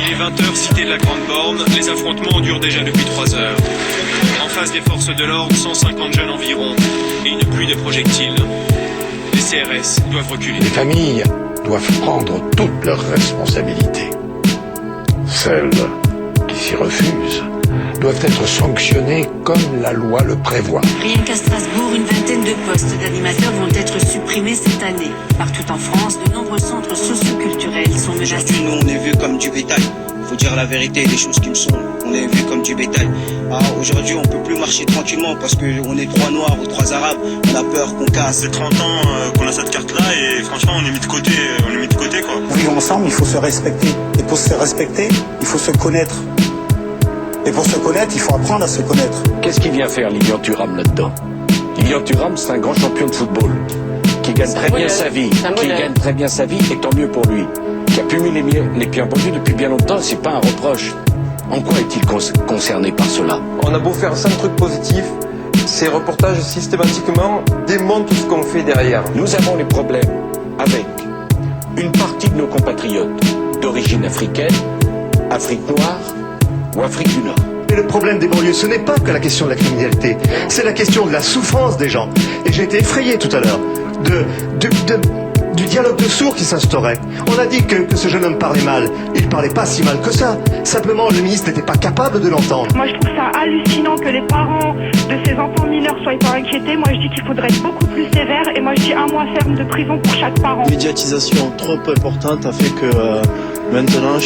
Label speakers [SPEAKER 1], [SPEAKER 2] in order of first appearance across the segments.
[SPEAKER 1] Il est 20h, cité de la Grande Borne. Les affrontements durent déjà depuis 3 heures. En face des forces de l'ordre, 150 jeunes environ. Et une pluie de projectiles. Les CRS doivent reculer.
[SPEAKER 2] Les familles doivent prendre toutes leurs responsabilités. Celles qui s'y refusent doivent être sanctionnées comme la loi le prévoit.
[SPEAKER 3] Rien qu'à Strasbourg, une vingtaine de postes d'animateurs vont être supprimés cette année. Partout en France, de nombreux centres socioculturels sont menacés.
[SPEAKER 4] Aujourd'hui, nous, on est vus comme du bétail. Faut dire la vérité, les choses qui me sont. On est vus comme du bétail. Aujourd'hui, on peut plus marcher tranquillement parce qu'on est 3 Noirs ou 3 Arabes. On a peur qu'on casse.
[SPEAKER 5] C'est 30 ans qu'on a cette carte-là et franchement, on est mis de côté, quoi.
[SPEAKER 6] Pour vivre ensemble, il faut se respecter. Et pour se respecter, il faut se connaître. Et pour se connaître, il faut apprendre à se connaître.
[SPEAKER 2] Qu'est-ce qu'il vient faire Lilian Thuram là-dedans? Lilian Thuram, c'est un grand champion de football, qui gagne très bien sa vie, et tant mieux pour lui, qui a pu mis les pieds en pendu depuis bien longtemps, c'est pas un reproche. En quoi est-il concerné par cela?
[SPEAKER 7] On a beau faire 5 trucs positifs, ces reportages systématiquement démontent tout ce qu'on fait derrière.
[SPEAKER 2] Nous avons les problèmes avec une partie de nos compatriotes d'origine africaine, Afrique noire ou Afrique du Nord.
[SPEAKER 8] Mais le problème des banlieues, ce n'est pas que la question de la criminalité, c'est la question de la souffrance des gens. Et j'ai été effrayé tout à l'heure du dialogue de sourds qui s'instaurait. On a dit que ce jeune homme parlait mal. Il parlait pas si mal que ça. Simplement, le ministre n'était pas capable de l'entendre.
[SPEAKER 9] Moi, je trouve ça hallucinant que les parents de ces enfants mineurs soient pas inquiétés. Moi, je dis qu'il faudrait être beaucoup plus sévère. Et moi, je dis 1 mois ferme de prison pour chaque parent.
[SPEAKER 10] La médiatisation trop importante a fait que maintenant,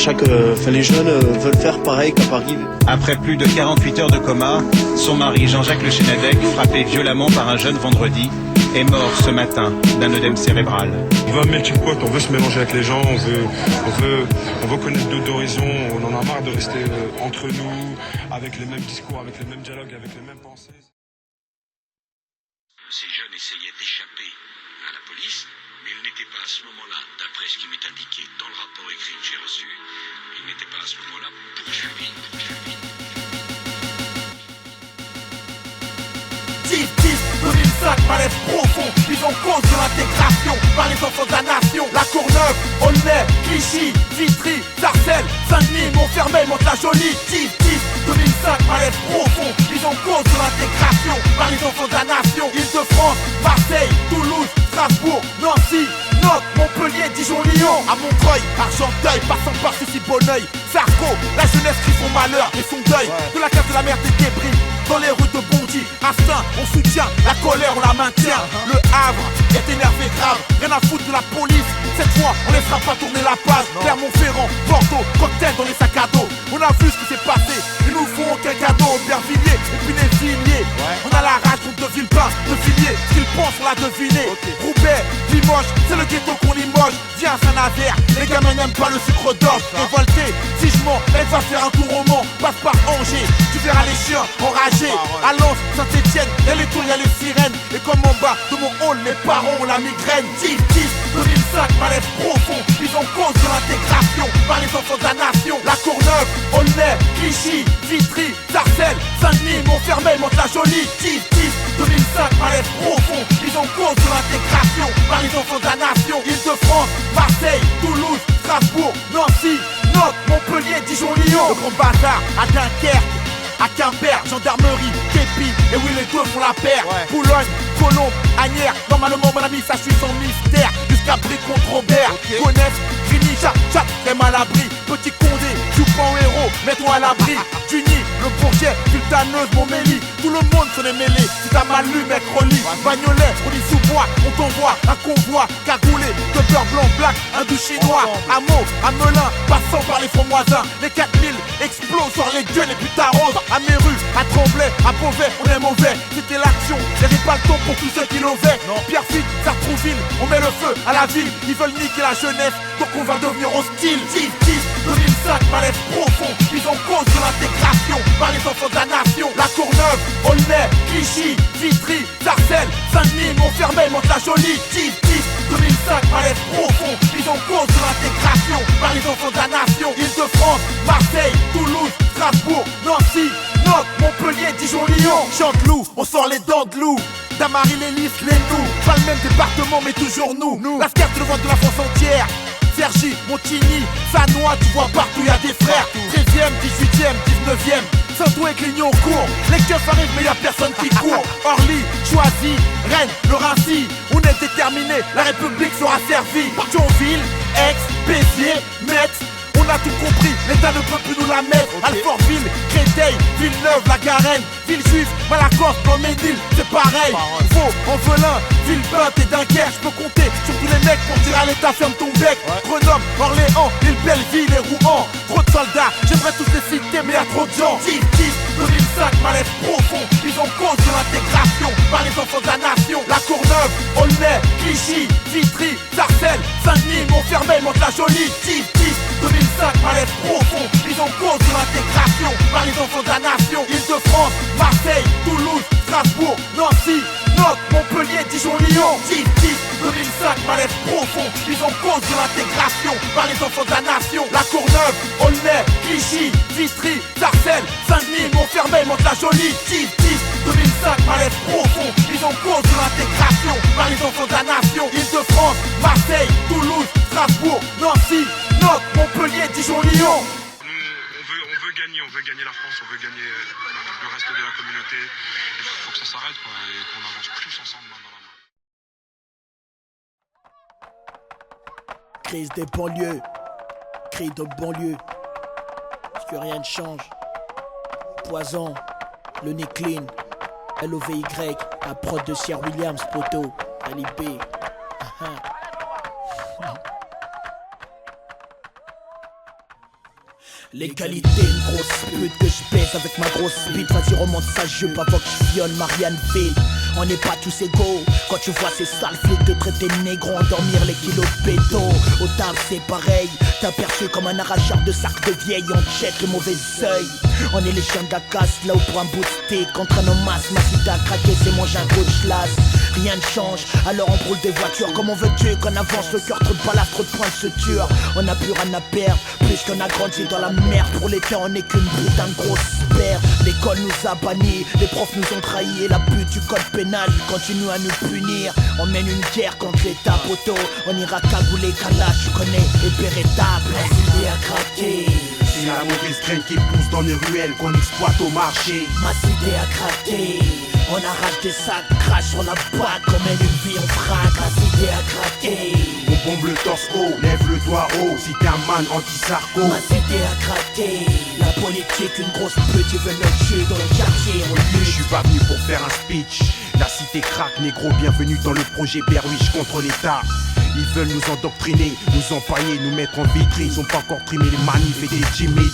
[SPEAKER 10] les jeunes veulent faire pareil qu'à Paris.
[SPEAKER 11] Après plus de 48 heures de coma, son mari Jean-Jacques Le Chénadec, frappé violemment par un jeune vendredi, est mort ce matin d'un œdème cérébral.
[SPEAKER 5] On veut un melting pot, on veut se mélanger avec les gens, on veut connaître d'autres horizons, on en a marre de rester entre nous, avec les mêmes discours, avec les mêmes dialogues, avec les mêmes pensées.
[SPEAKER 2] Ces jeunes essayaient d'échapper à la police, mais ils n'étaient pas à ce moment-là, d'après ce qui m'est indiqué dans le rapport écrit que j'ai reçu, ils n'étaient pas à ce moment-là poursuivis.
[SPEAKER 12] 2005, malaise profond, mise en cause de l'intégration par les enfants de la nation. La Courneuve, Aulnay, Clichy, Vitry, Sarcelles, Saint-Denis, Montfermeil, Mantes-la-Jolie. 2005, malaise profond, mise en cause de l'intégration par les enfants de la nation. Île-de-France, Marseille, Toulouse, Strasbourg, Nancy, Nantes, Montpellier, Dijon, Lyon. À Montreuil, Argenteuil, passant par ceci, Bonneuil, Sarko, la jeunesse crie son malheur et son deuil. De la case de la mer des débris, dans les rues de Bondy, Astin, on soutient, la colère on la maintient. Le Havre est énervé grave, rien à foutre de la police. Cette fois on laissera pas tourner la page. Clermont-Ferrand, Bordeaux, cocktail dans les sacs à dos. On a vu ce qui s'est passé, ils nous font aucun cadeau. Aubervilliers et puis les Villiers. On a la rage contre de Villepin, de Villiers. Ce qu'ils pensent on l'a deviné. Roubaix, Limoges, c'est le ghetto qu'on limoge. Viens Saint-Nazaire, les gamins n'aiment pas le sucre d'orge. Révolté, si je mens, elle va faire un tour au Mans. Passe par Angers, tu verras les chiens enragés. À Lens, Saint-Etienne, y'a les tours, y'a les sirènes. Et comme en bas de mon hall, les parents ont la migraine. 2005, malaise profond, mise en cause de l'intégration par les enfants de la nation. La Courneuve, Aulnay, Clichy, Vitry, Sarcelles, Saint-Denis, Montfermeil, Mantes-la-Jolie. 2005, malaise profond, mise en cause de l'intégration par les enfants de la nation. Île-de-France, Marseille, Toulouse, Strasbourg, Nancy, Nantes, Montpellier, Dijon, Lyon. Le grand bazar à Dunkerque, à Quimper, gendarmerie, Képi, et oui les deux font la paire. Boulogne, Colombe, Agnières, normalement mon ami ça suit son mystère. Jusqu'à Brie contre Robert, Gonesse, Grigny, Chat, très mal abri. Petit Condé, Dupont héros, mets-toi à l'abri. Duny, le Bourget, Sultaneuse, Montmélie. Tout le monde se les mêlé, si t'as mal lu mec relis. Bagnolet, on dit sous-bois, on t'envoie un convoi cagoulé, de beurre blanc, black, un doux chinois. À Meaux, à Melun, passant par les fromoisins. Les 4000 explosent sur les gueules et puis t'arroses. À Méru, à Tremblay, à Beauvais, on est mauvais. C'était l'action, y'avait pas le temps pour tous ceux qui l'ovaient. Pierrefitte, Sartrouville, on met le feu à la ville. Ils veulent niquer la jeunesse, donc on va devenir hostile. 2005, malaise profond, mise en cause de l'intégration par les enfants de la nation. La Courneuve, Aulnay, Clichy, Vitry, Sarcelles, Saint-Denis, Montfermeil, Mantes-la-Jolie. 2005, malaise profond, mise en cause de l'intégration par les enfants de la nation. Île-de-France, Marseille, Toulouse, Strasbourg, Nancy, Nantes, Montpellier, Dijon, Lyon. Chanteloup, on sort les dents de loup. Damary, les Lys, les nous. Pas le même département mais toujours nous. La carte le voit de la France entière. Sergi, Montigny, Sanois, tu vois partout y'a des frères. 18e, 19e, Saint-Ouen et Clignancourt. Les keufs arrivent mais y'a personne qui court. Orly, Choisy, Rennes, le Rincy. On est déterminé, la République sera servie. Thionville, Aix, Béziers, Metz. On a tout compris, l'État ne peut plus nous la mettre. Alfortville, Créteil, Villeneuve, la Garenne, Villejuif, Malakoff, Ploménil, c'est pareil. Vaud, Envelin, Villebeinte et Dunkerque. Je peux compter sur tous les mecs pour dire à l'État ferme ton bec. Grenoble, Orléans, Île Belleville et Rouen. Trop de soldats, j'aimerais tous les citer mais y'a trop de gens. 2005, malaise profond, ils ont cause de l'intégration par les enfants de la nation. La Courneuve, Aulnay, Clichy, Vitry, Sarcelles, Saint-Denis, Montfermeil, Mantes-la-Jolie. 2005, malaise profond, ils ont cause de l'intégration par les enfants de la nation. Île-de-France, Marseille, Toulouse, Strasbourg, Nancy, Nantes, Montpellier, Dijon, Lyon. 2005, malaise profond, ils ont cause de l'intégration par les enfants de la nation. La Courneuve, Aulnay, Clichy, Vitry, Sarcelles, Saint-Denis, Montfermeil, Mantes-la-Jolie. 2005, malaise profond, ils ont cause de l'intégration par les enfants de la nation. Île-de-France, Marseille, Toulouse, Strasbourg, Nancy, Nantes, Montpellier, Dijon, Lyon.
[SPEAKER 5] On veut gagner la France, on veut gagner le reste de la communauté. Il faut que ça s'arrête quoi, et qu'on avance plus ensemble main dans la main.
[SPEAKER 13] Crise des banlieues, cri de banlieue, parce que rien ne change. Poison, le nez clean, LOVY, la prod de Sir Williams, Poto, LIB. Les qualités, une grosse pute que je pèse avec ma grosse bite. Vas-y remonte sa jupe avant que je viole Marianneville. On n'est pas tous égaux. Quand tu vois ces sales flics te traiter de négro, endormir les kilos de béto. Au table c'est pareil, t'as perçu comme un arracheur de sac de vieille. On check le mauvais œil. On est les chiens de la casse, là où pour un bout de steak contre nos masses, ma cité à craquer c'est manger un coach las. Rien ne change, alors on brûle des voitures. Comment veux-tu qu'on avance, le cœur trop de balafres, trop de points de suture. On n'a plus rien à perdre, plus qu'on a grandi dans la merde. Pour l'été on n'est qu'une putain de grosse perte. L'école nous a bannis, les profs nous ont trahis. Et la pute du code pénal continue à nous punir. On mène une guerre contre l'état poteau. On ira cagouler, calage, tu connais, et pérétable. La cité a craqué.
[SPEAKER 12] C'est la mauvaise graine qui pousse dans les ruelles qu'on exploite au marché.
[SPEAKER 13] Ma cité a craqué. On arrache des sacs, crache sur la boîte. Comme une vie on frappe. La cité a craqué.
[SPEAKER 12] On bombe le torse haut, lève le doigt haut. Si t'es un man anti-sarco.
[SPEAKER 13] Ma cité a craqué. La politique, une grosse pute, ils veulent nous tuer dans le quartier, on lutte.
[SPEAKER 12] Je suis pas venu pour faire un speech. La cité craque, négro, bienvenue dans le projet Berwiche contre l'État. Ils veulent nous endoctriner, nous empailler, nous mettre en vitrine. Ils ont pas encore trimé les manifs et des timides.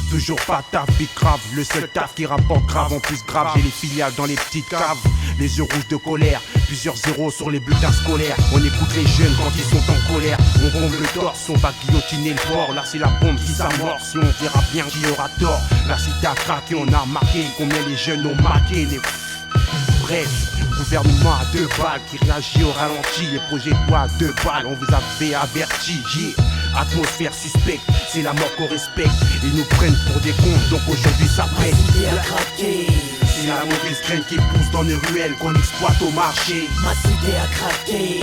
[SPEAKER 12] Toujours pas taf, big grave, le seul taf qui rapporte grave. En plus grave, j'ai les filiales dans les petites caves. Les yeux rouges de colère, plusieurs zéros sur les bulletins scolaires. On écoute les jeunes quand ils sont en colère. On bombe le torse, on va guillotiner le port. Là c'est la bombe qui s'amorce, si on verra bien qui aura tort. La cité a craqué, on a marqué combien les jeunes ont marqué les... Bref, gouvernement à 2 balles qui réagit au ralenti. Les projets de loi à 2 balles, on vous avait averti. Yeah. Atmosphère suspecte, c'est la mort qu'on respecte. Ils nous prennent pour des cons, donc aujourd'hui ça pète.
[SPEAKER 13] Ma cité a craqué.
[SPEAKER 12] C'est la mauvaise graine qui pousse dans les ruelles qu'on exploite au marché.
[SPEAKER 13] Ma cité a craqué.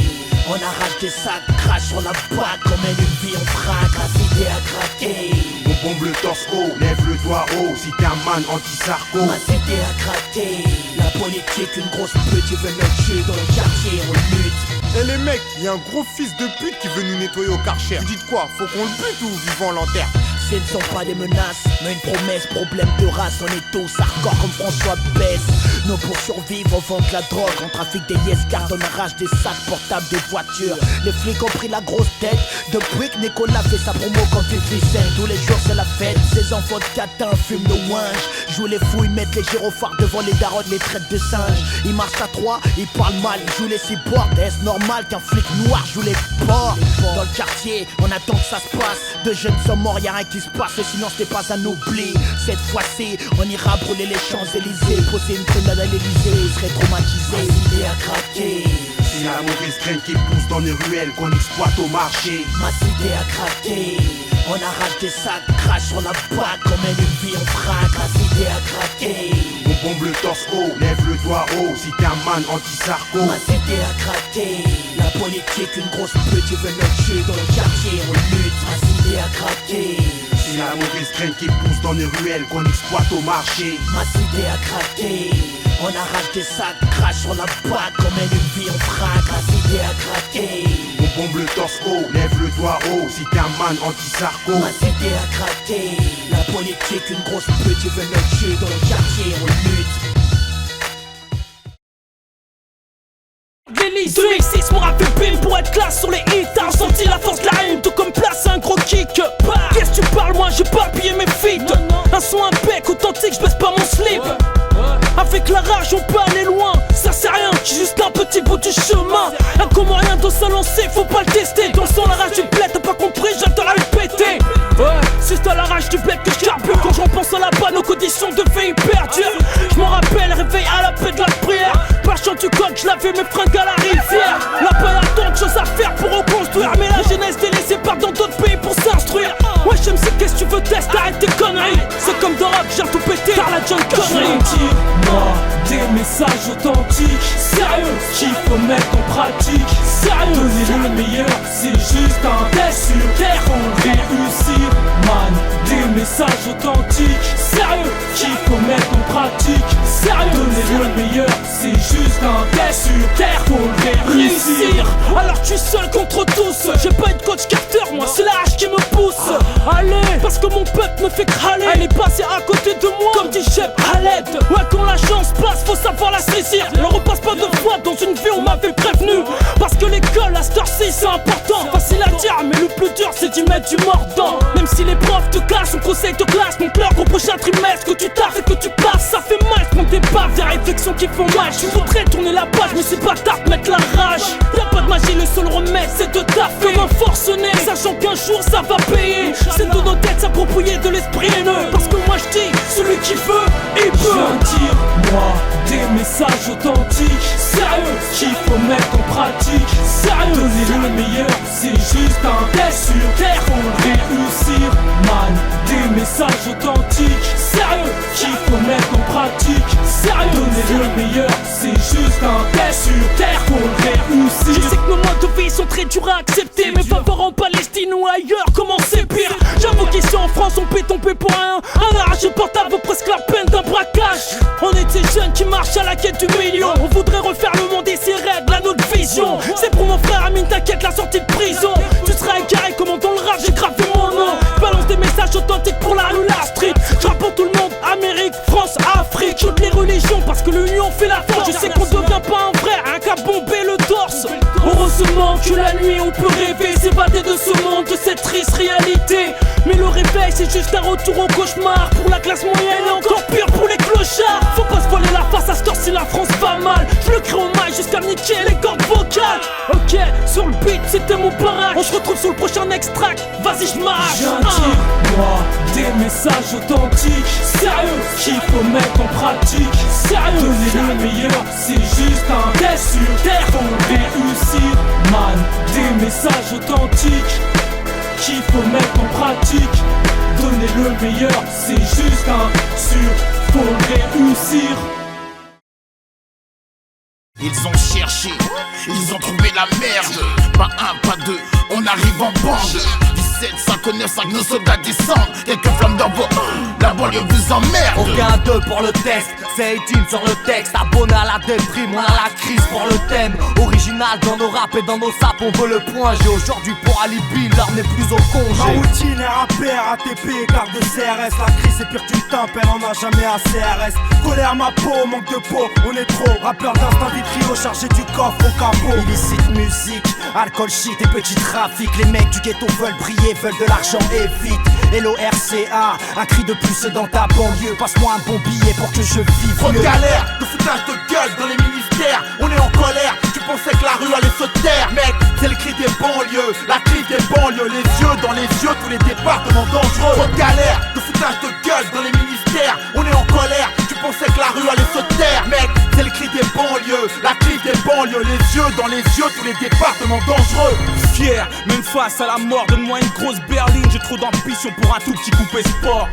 [SPEAKER 13] On arrache des sacs, crache sur la boîte. Comme une vie on frappe. La cité a craqué.
[SPEAKER 12] On bombe le torse haut, lève le doigt haut. Si t'es un man anti-sarco.
[SPEAKER 13] Ma cité a craqué. La politique, une grosse pute, ils veulent nous tuer dans le quartier, on lutte.
[SPEAKER 14] Eh les mecs, y'a un gros fils de pute qui veut nous nettoyer au Karcher. Vous dites quoi? Faut qu'on le bute ou vivant l'enterre?
[SPEAKER 13] Ce ne sont pas des menaces, mais une promesse, problème de race. On est tous hardcore comme François Bess. Nous pour survivre, on vend de la drogue. On trafique des yes-cards, on arrache des sacs portables, des voitures. Les flics ont pris la grosse tête depuis que Nicolas fait sa promo quand il fait tous les jours c'est la fête. Ces enfants de catins fument le winge. Jouent les fous, ils mettent les gyrophares devant les darons, les traitent de singes. Ils marchent à 3, ils parlent mal, ils jouent les cyborgs. Est-ce normal qu'un flic noir joue les porcs? Dans le quartier, on attend que ça se passe. 2 jeunes sont morts, y'a rien qui se passe, sinon c'est pas un oubli. Cette fois-ci, on ira brûler les Champs-Élysées. Poser une grenade à l'Élysée, ils seraient traumatisés. Ma cité a craqué.
[SPEAKER 12] C'est la mauvaise graine qui pousse dans les ruelles qu'on exploite au marché.
[SPEAKER 13] Ma cité a craqué. On arrache des sacs, crache sur la boîte. Comme une vie on frappe. La cité a craqué.
[SPEAKER 12] On bombe le torse haut, lève le doigt haut. Si t'es un man anti-sarco.
[SPEAKER 13] Ma cité a craqué. La politique, une grosse pute, ils veulent nous tuer dans le quartier, on lutte. Ma cité a craqué.
[SPEAKER 12] C'est la la mauvaise graine qui pousse dans les ruelles qu'on exploite au marché.
[SPEAKER 13] Ma cité a craqué, on arrache des sacs, crache sur la boîte, qu'on mène une vie en frac. Ma cité a craqué,
[SPEAKER 12] on bombe le torse haut, lève le doigt haut, si t'es un man anti-sarco.
[SPEAKER 13] Ma cité a craqué, la politique, une grosse pute, tu veux me tuer dans le quartier, on lutte.
[SPEAKER 15] 2006, mon rap fait pile pour être classe sur les hits. T'as ressenti la force de la haine, tout comme place un gros kick. Qu'est-ce que tu parles, moi j'ai pas pillé mes feats. Un son, un bec authentique, j'baisse pas mon slip. Avec la rage on peut aller loin, ça c'est rien, j'ai juste un petit bout du chemin. Un Comorien doit se lancer, faut pas le tester. Dans le sang la rage du bled, t'as pas compris, j'attends la répéter. Ouais, c'est à la rage du bled que je carbure. Quand j'en pense à la bas, nos conditions de vie hyper dures. J'm'en rappelle, réveil à la paix de la prière. Par chant du code, j'lavais mes fringues à la rivière. Là-bas y'a tant de choses à faire pour reconstruire. Mais la jeunesse délaissée part dans d'autres pays pour s'instruire. Ouais, j'aime si qu'est-ce que tu veux tester, arrête tes conneries. C'est comme dans rap, j'ai tout pété par la John Connery. Moi, des messages authentiques, sérieux, qu'il faut mettre en pratique, sérieux, donner le meilleur, c'est juste un test sur terre, on réussir, man, des messages authentiques, sérieux, qu'il faut mettre en pratique, sérieux, donner le meilleur, c'est juste un test sur terre, on réussir. Alors tu es seul contre tous, j'ai pas une coach Carter, moi c'est la hache qui me pousse. Allez, parce que mon peuple me fait crâler, elle est passée à côté de moi, comme dit Chef Khaled. Ouais, quand la chance passe, faut savoir la saisir. Ne repasse pas deux fois dans une vie, on m'avait prévenu. Parce que l'école, à cette heure-ci, c'est important. Facile à dire, mais le plus dur, c'est d'y mettre du mordant. Même si les profs te cassent, on conseille de classe. Mon pleur au prochain trimestre, que tu taffes et que tu passes, ça fait mal. Prends des baffes, des réflexions qui font mal. Je voudrais tourner la page, mais c'est pas tard de mettre la rage. Y'a pas de magie, le seul remède, c'est de taffer. Comme un forcené, sachant qu'un jour, ça va payer. C'est de nos têtes s'approprier de l'esprit haineux. Parce que moi, je dis, celui qui veut, il peut. Moi, des messages authentiques, sérieux, qu'il faut mettre en pratique, sérieux, donner le meilleur, c'est juste un test sur terre, on réussir, man, des messages authentiques, sérieux, qu'il faut mettre en pratique, sérieux, donner le meilleur, c'est juste un test sur terre, on réussir. Je sais que nos modes de vie sont très durs à accepter, mais faveur en Palestine ou ailleurs, comment c'est pire. J'avoue qu'ici en France on paie ton paix pour rien. Un arraché portable vaut presque la peine d'un braquage. On est ces jeunes qui marchent à la quête du million. On voudrait refaire le monde et ses règles à notre vision. C'est pour mon frère Amine, t'inquiète, la sortie de prison. Tu seras égaré comme dans le rap, j'ai gravé mon nom. Balance des messages authentiques pour la rue, la street. J'rappe pour tout le monde, Amérique, France, Afrique. Toutes les religions parce que l'union fait la force. Je sais qu'on devient pas un frère, un qu'à bomber le torse. Heureusement que la nuit on peut rêver, s'évader de ce monde, de cette triste réalité. Mais le réveil c'est juste un retour au cauchemar. Pour la classe moyenne et encore pire pour les clochards. Faut pas se voiler la face à cette heure si la France va mal. Je le crie au mail jusqu'à niquer les cordes vocales. Ok, sur le beat c'était mon baraque. On se retrouve sur le prochain extract, vas-y j'marche. J'ai un tir, moi, des messages authentiques, sérieux, qu'il faut mettre en pratique, sérieux, donner le meilleur, c'est juste un test sur terre, on réussir, man, des messages authentiques, qu'il faut mettre en pratique, donner le meilleur, c'est juste un sur, faut réussir.
[SPEAKER 12] Ils ont cherché, ils ont trouvé la merde. Pas un, pas deux, on arrive en bande. 17, 5, 9, 5, nos soldats descendent. Quelques flammes dans vos... La banlieue vous emmerde.
[SPEAKER 16] Aucun 2 pour le test, c'est 18 sur le texte. Abonné à la déprime, on a la crise pour le thème. Original dans nos raps et dans nos sapes, on veut le point. J'ai aujourd'hui pour alibi, l'heure n'est plus au congé.
[SPEAKER 17] Ma routine RAP, ATP, carte de CRS. La crise c'est pire qu'une tempe, elle en a jamais à CRS. Colère ma peau, manque de peau, on est trop. Rappeur d'instinct vitrio, chargé du coffre au capot.
[SPEAKER 13] Illicite musique, alcool, shit et petit trafic. Les mecs du ghetto veulent briller, veulent de l'argent et vite. LORCA, un cri de plus dans ta banlieue. Passe-moi un bon billet pour que je vive.
[SPEAKER 12] Trop de galère, de foutage de gueule dans les ministères. On est en colère, tu pensais que la rue allait se taire. Mec, c'est le cri des banlieues, la crise des banlieues. Les yeux dans les yeux, tous les départements dangereux. Trop de galère, de foutage de gueule dans les ministères. On est en colère, tu pensais que la rue allait se taire. Mec, c'est le cri des banlieues, la crise des banlieues. Les yeux dans les yeux, tous les départements dangereux.
[SPEAKER 18] Fier, même face à la mort, donne-moi une grosse berline. J'ai trop d'ambition pour un tout petit coupé sport.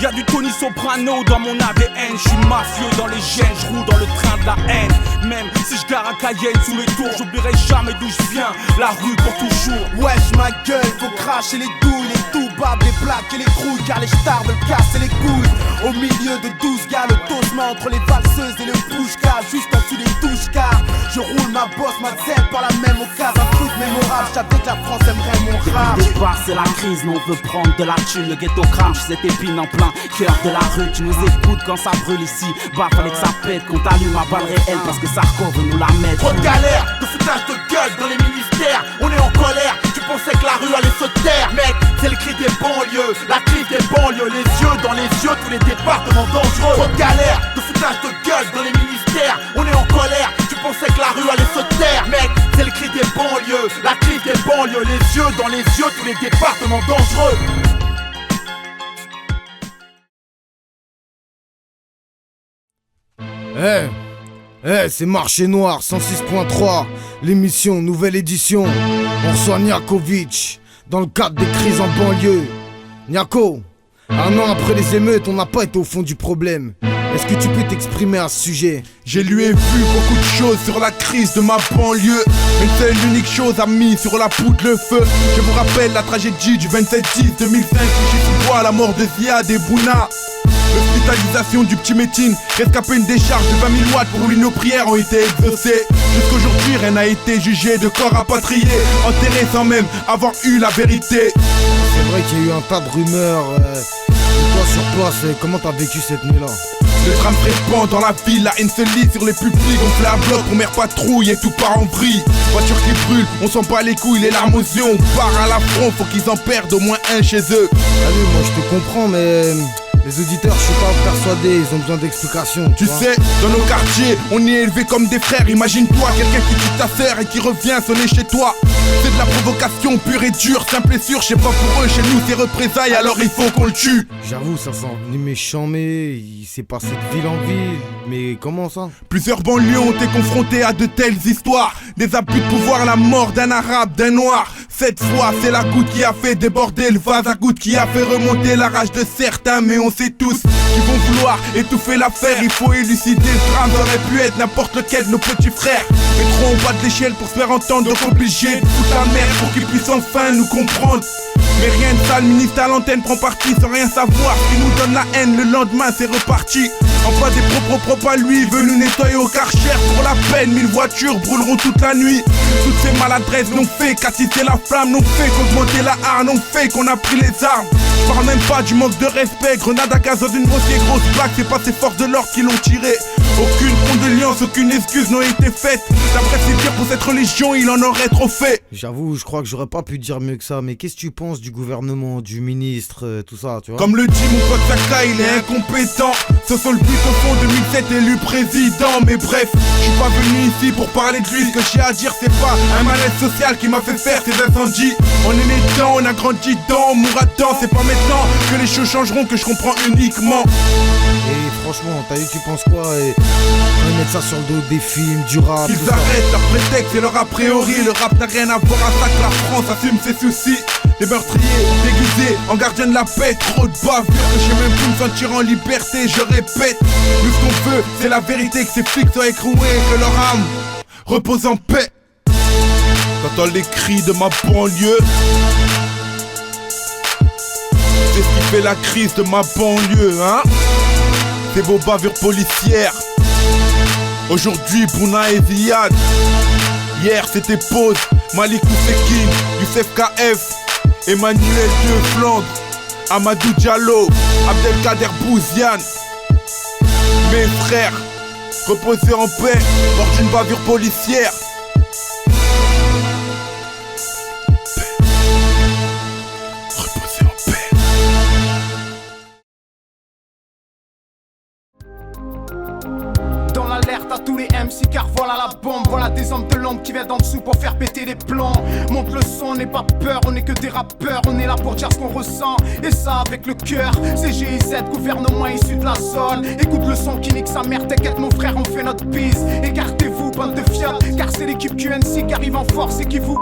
[SPEAKER 18] Y'a du Tony Soprano dans mon ADN. J'suis mafieux dans les gènes, j'roule dans le train de la haine. Même si j'gare à Cayenne sous les tours, j'oublierai jamais d'où j'viens. La rue pour toujours.
[SPEAKER 17] Wesh ma gueule, faut cracher les douilles, les tout babs, les plaquer les grouilles car les stars veulent casser les couilles. Au milieu de 12 gars, le tosma entre les valseuses et le bouche-car. Juste en dessous des touches car je roule ma bosse, ma zèle par la même occasion. Un truc mémorable, je savais que la France aimerait mon rap.
[SPEAKER 15] Depuis le départ c'est la crise, nous on veut prendre de la thune. Le ghetto crame, je cette épine en plein cœur de la rue. Tu nous écoutes quand ça brûle ici. Bah fallait que ça pète, qu'on t'allume à balle réelle parce que Sarko veut nous la mettre.
[SPEAKER 12] Trop de galère, de foutage de gueule dans les ministères. On est en colère, tu pensais que la rue allait se taire. Mec, c'est le cri des banlieues, la crise des banlieues. Les yeux dans les yeux, tous les départements dangereux. Trop de galère, de foutage de gueule dans les ministères. On est en colère, tu pensais que la rue allait se taire. Mec, c'est le cri des banlieues, la crise des banlieues. Les yeux dans les yeux, tous les départements dangereux.
[SPEAKER 19] C'est Marché Noir 106.3, l'émission, nouvelle édition. On reçoit Niakovic dans le cadre des crises en banlieue. Niako, un an après les émeutes, on n'a pas été au fond du problème. Est-ce que tu peux t'exprimer à ce sujet?
[SPEAKER 12] J'ai lu et vu beaucoup de choses sur la crise de ma banlieue. Une seule unique chose a mis sur la poudre le feu. Je vous rappelle la tragédie du 27-10-2005 où j'ai sous bois la mort de Ziad et Bouna. L'hospitalisation du petit Métine, rescapé une décharge de 20 000 watts pour lui nos prières ont été exaucées. Jusqu'aujourd'hui rien n'a été jugé de corps rapatrié, enterré sans même avoir eu la vérité.
[SPEAKER 19] C'est vrai qu'il y a eu un tas de rumeurs. Toi sur place, comment t'as vécu cette nuit-là?
[SPEAKER 12] Le drame se répand dans la ville, la haine se lit sur les publics. On fait un bloc, première patrouille et tout part en vrille. Voiture qui brûle, on s'en bat les couilles, les larmes aux yeux. On part à l'affront, faut qu'ils en perdent au moins un chez eux.
[SPEAKER 19] Allez, moi je te comprends mais... les auditeurs, je suis pas persuadé, ils ont besoin d'explications.
[SPEAKER 12] Tu sais, dans nos quartiers, on est élevés comme des frères. Imagine-toi quelqu'un qui quitte ta sœur et qui revient sonner chez toi. C'est de la provocation pure et dure, simple et sûr. Je sais pas pour eux, chez nous c'est représailles, alors il faut qu'on le tue.
[SPEAKER 19] J'avoue, ça sent venu méchant, mais il s'est passé de ville en ville. Mais comment ça?
[SPEAKER 12] Plusieurs banlieues ont été confrontées à de telles histoires. Des abus de pouvoir, la mort d'un arabe, d'un noir. Cette fois, c'est la goutte qui a fait déborder le vase à goutte, qui a fait remonter la rage de certains. Mais on sait tous qu'ils vont vouloir étouffer l'affaire. Il faut élucider ce drame, ça aurait pu être n'importe lequel de nos petits frères. Mais trop en bas de l'échelle pour se faire entendre, donc obligé de foutre la merde pour qu'ils puissent enfin nous comprendre. Mais rien de ça, le ministre à l'antenne prend parti sans rien savoir. Ce qui nous donne la haine, le lendemain c'est reparti. En bas des propres à lui, veut nous nettoyer au Karcher. Pour la peine, 1000 voitures brûleront toute la nuit. Toutes ces maladresses n'ont fait qu'attiser la flamme, n'ont fait qu'augmenter la harne, n'ont fait qu'on a pris les armes. Je parle même pas du manque de respect, grenade à gaz dans une grosse plaque, c'est pas ces forces de l'ordre qui l'ont tiré. Aucune condoléance, aucune excuse n'ont été faite. D'après ses dires pour cette religion, il en aurait trop fait.
[SPEAKER 19] J'avoue, je crois que j'aurais pas pu dire mieux que ça, mais qu'est-ce que tu penses du gouvernement, du ministre, tout ça, tu vois?
[SPEAKER 12] Comme le dit mon pote Saka, il est incompétent. Ce sont le but au fond 2007 élu président. Mais bref, je suis pas venu ici pour parler de lui. Ce que j'ai à dire, c'est pas un malaise social qui m'a fait faire ces incendies. On est né dedans, on a grandi dedans, on mourra dedans. C'est pas maintenant que les choses changeront que je comprends uniquement.
[SPEAKER 19] Et franchement, t'as vu, tu penses quoi? Et on va mettre ça sur le dos des films, du rap.
[SPEAKER 12] Ils arrêtent leur prétexte et leur a priori. Le rap n'a rien à voir à ça que la France assume ses soucis. Les meurtriers déguisés en gardiens de la paix. Trop de bavures que j'ai même pu me sentir en liberté. Je répète, nous ce qu'on veut, c'est la vérité. Que ces flics soient écroués et que leur âme repose en paix. T'entends les cris de ma banlieue, c'est ce qui fait la crise de ma banlieue, hein. C'est vos bavures policières. Aujourd'hui, Bouna et Ziad. Hier, c'était Pause, Malik Ousekine, Youssef KF, Emmanuel de Flandre, Amadou Diallo, Abdelkader Bouziane. Mes frères, reposez en paix, mort d'une bavure policière.
[SPEAKER 17] À tous les MC car voilà la bombe. Voilà des hommes de l'ombre qui viennent en dessous pour faire péter les plombs. Monte le son, n'aie pas peur, on est que des rappeurs. On est là pour dire ce qu'on ressent, et ça avec le cœur. C'est GIZ, gouvernement issu de la zone. Écoute le son qui nique sa mère, t'inquiète mon frère, on fait notre bise. Écartez-vous, bande de fiottes, car c'est l'équipe QNC qui arrive en force et qui vous...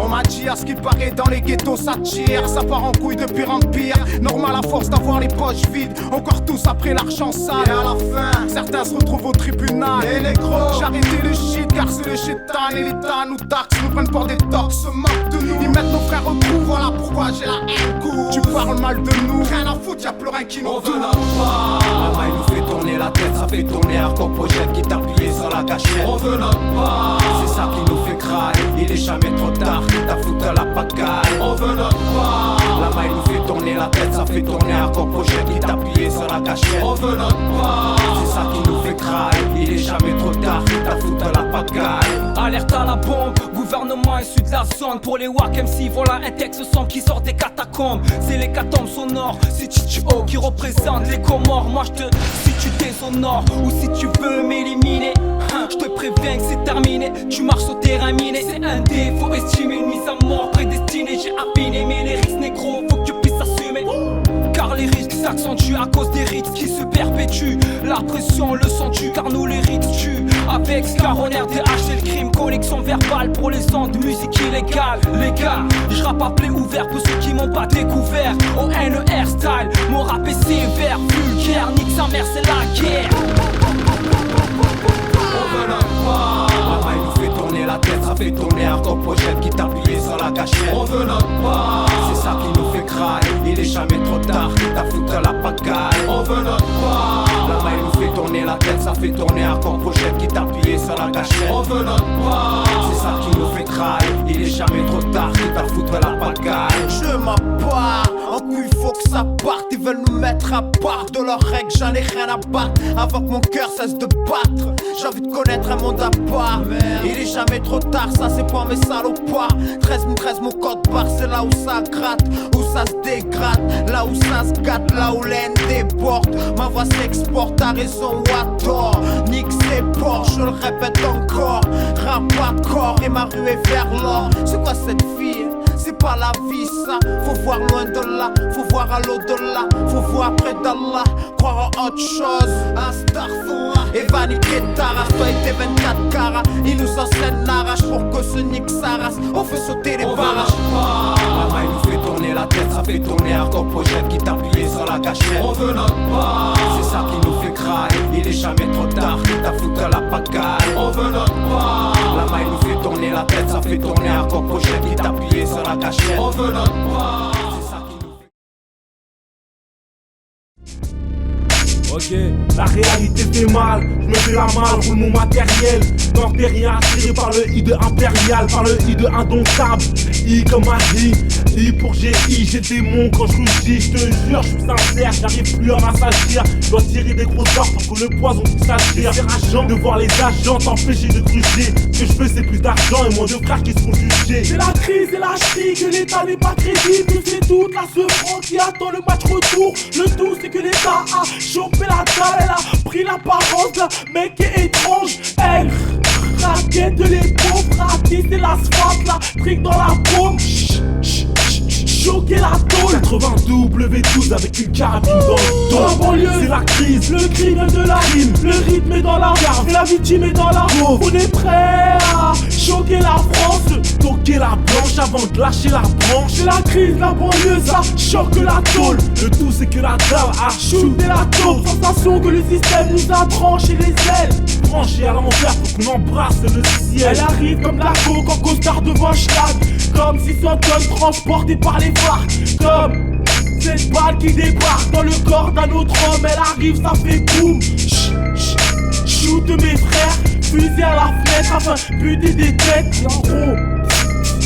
[SPEAKER 17] On m'a dit à ce qu'il paraît dans les ghettos ça tire, ça part en couille de pire en pire. Normal à force d'avoir les poches vides, encore tous après l'argent sale. Et à la fin, certains se retrouvent au tribunal. Et les gros, j'ai arrêté le shit car c'est le chétan. Et l'État nous taxe, nous prennent pour des tocs, se moquent de nous. Ils mettent nos frères au trou, voilà pourquoi j'ai la haine. parlent mal de nous, rien à foutre, y'a plus rien qui nous
[SPEAKER 16] veut pas. La maille nous fait tourner la tête, ça fait tourner un corps projette qui t'a appuyé sur la gâchette. On veut pas. C'est ça qui nous fait crailler, il est jamais trop tard, qui t'a foutu à la pagaille. On veut pas. La maille nous fait tourner la tête, ça fait tourner un corps projette qui t'a appuyé sur la gâchette. On veut pas. C'est ça qui nous fait crailler, il est jamais trop tard, qui t'a foutu à la pagaille.
[SPEAKER 15] Alerte à la bombe, gouvernement issu de la zone. Pour les WAC MC, voilà un texte sombre qui sort des catacombes. C'est l'hécatombe sonore, c'est Chichio qui représente les Comores. Moi je te, si tu désonores ou si tu veux m'éliminer, je te préviens que c'est terminé. Tu marches au terrain miné, c'est un défaut estimé, une mise à mort prédestinée. J'ai affiné mais les risques négro, faut que tu puisses assumer. Car les risques s'accentuent à cause des rites qui se perpétuent. La pression le sens-tu, car nous les rites tuent. Avec Scaronaire, DH et le crime, connexion verbale pour les ondes, musique illégale. Les gars, je rappe appelé ouvert pour ceux qui m'ont pas découvert. O-N-E-R style, mon rap est sévère, vulgaire, nique sa mère c'est la guerre.
[SPEAKER 16] On veut pas. La maille nous fait tourner la tête, ça fait tourner un corps projette qui t'a appuyé sur la gâchette. On veut pas. C'est ça qui nous fait crailler, il est jamais trop tard, qui t'a foutu à la pagaille. On veut pas. La maille nous fait tourner la tête, ça fait tourner un corps projette qui t'a appuyé sur la gâchette. On veut pas. C'est ça qui nous fait crailler, il est jamais trop tard, qui t'a foutu à la pagaille.
[SPEAKER 17] Je m'appare, en couille faut que ça parte. Ils veulent nous mettre à part de leurs règles, j'en ai rien à battre. Avant que mon cœur cesse de battre, j'ai envie de connaître un monde à part. Il est jamais trop tard, ça c'est pour mes salopards. 13 mon code barre, c'est là où ça gratte, où ça se dégrade, là où ça se gâte, là où l'aine déborde. Ma voix s'exporte, t'as raison ou à tort. Nique ses porcs, je le répète encore. Rap à corps et ma rue est vers l'or. C'est quoi cette fille? C'est pas la vie ça, faut voir loin de là, faut voir à l'au-delà, faut voir près d'Allah, croire en autre chose. Astaghfirullah, Evan et Taras, toi et tes 24 carats, ils nous enseignent l'arrache pour que ce nique sa race, on fait sauter les barrages.
[SPEAKER 16] La maille nous fait tourner la tête, ça fait tourner un corps projette qui t'a appuyé sur la gâchette. On veut pas. C'est ça qui nous fait crailler, il est jamais trop tard, qui t'a foutu à la pagaille. On veut pas. La maille nous fait tourner la tête, ça fait tourner un corps projette qui t'a appuyé sur la gâchette. On veut pas. C'est ça qui nous fait.
[SPEAKER 18] Ok, la réalité fait mal, je me fais la malle, roule mon matériel. Non, t'es rien attiré par le I de impérial, par le I de indomptable. I comme un I pour GI, j'ai des démons quand je rugis. Je te jure, je suis sincère, j'arrive plus à m'assagir. Je dois tirer des gros sorts pour que le poison puisse agir. C'est rageant de voir les agents t'empêcher de gruger. Ce que je veux c'est plus d'argent et moins de frères qui seront jugés.
[SPEAKER 15] C'est la crise et la chie, que l'État n'est pas crédible. C'est toute la France qui attend le match retour. Le tout c'est que l'État a chopé la dalle, elle a pris l'apparence d'un mec qui est étrange. Elle raquette les pauvres, ratisse l'asphalte, la trique dans la paume. Choquer la tôle.
[SPEAKER 18] 80W12 avec une carabine dans le dos.
[SPEAKER 15] En banlieue,
[SPEAKER 18] c'est la crise,
[SPEAKER 15] le crime de la rime. Le rythme est dans la cave et la victime est dans la pauvre. On est prêt à choquer la France,
[SPEAKER 18] toquer la blanche avant de lâcher la branche.
[SPEAKER 15] C'est la crise, la banlieue, ça choque la tôle.
[SPEAKER 18] Le tout c'est que la dalle a
[SPEAKER 15] shooté la taupe. Sensation que le système nous a tranché les ailes.
[SPEAKER 18] Branché à l'envers pour qu'on embrasse le ciel.
[SPEAKER 15] Elle arrive comme la coque en costard devant Schlag. Comme 600 tonnes transportées par les FARC. Comme cette balle qui débarque dans le corps d'un autre homme. Elle arrive, ça fait boum. Shoot de mes frères, fusil à la fenêtre afin de buter des têtes. Et en gros,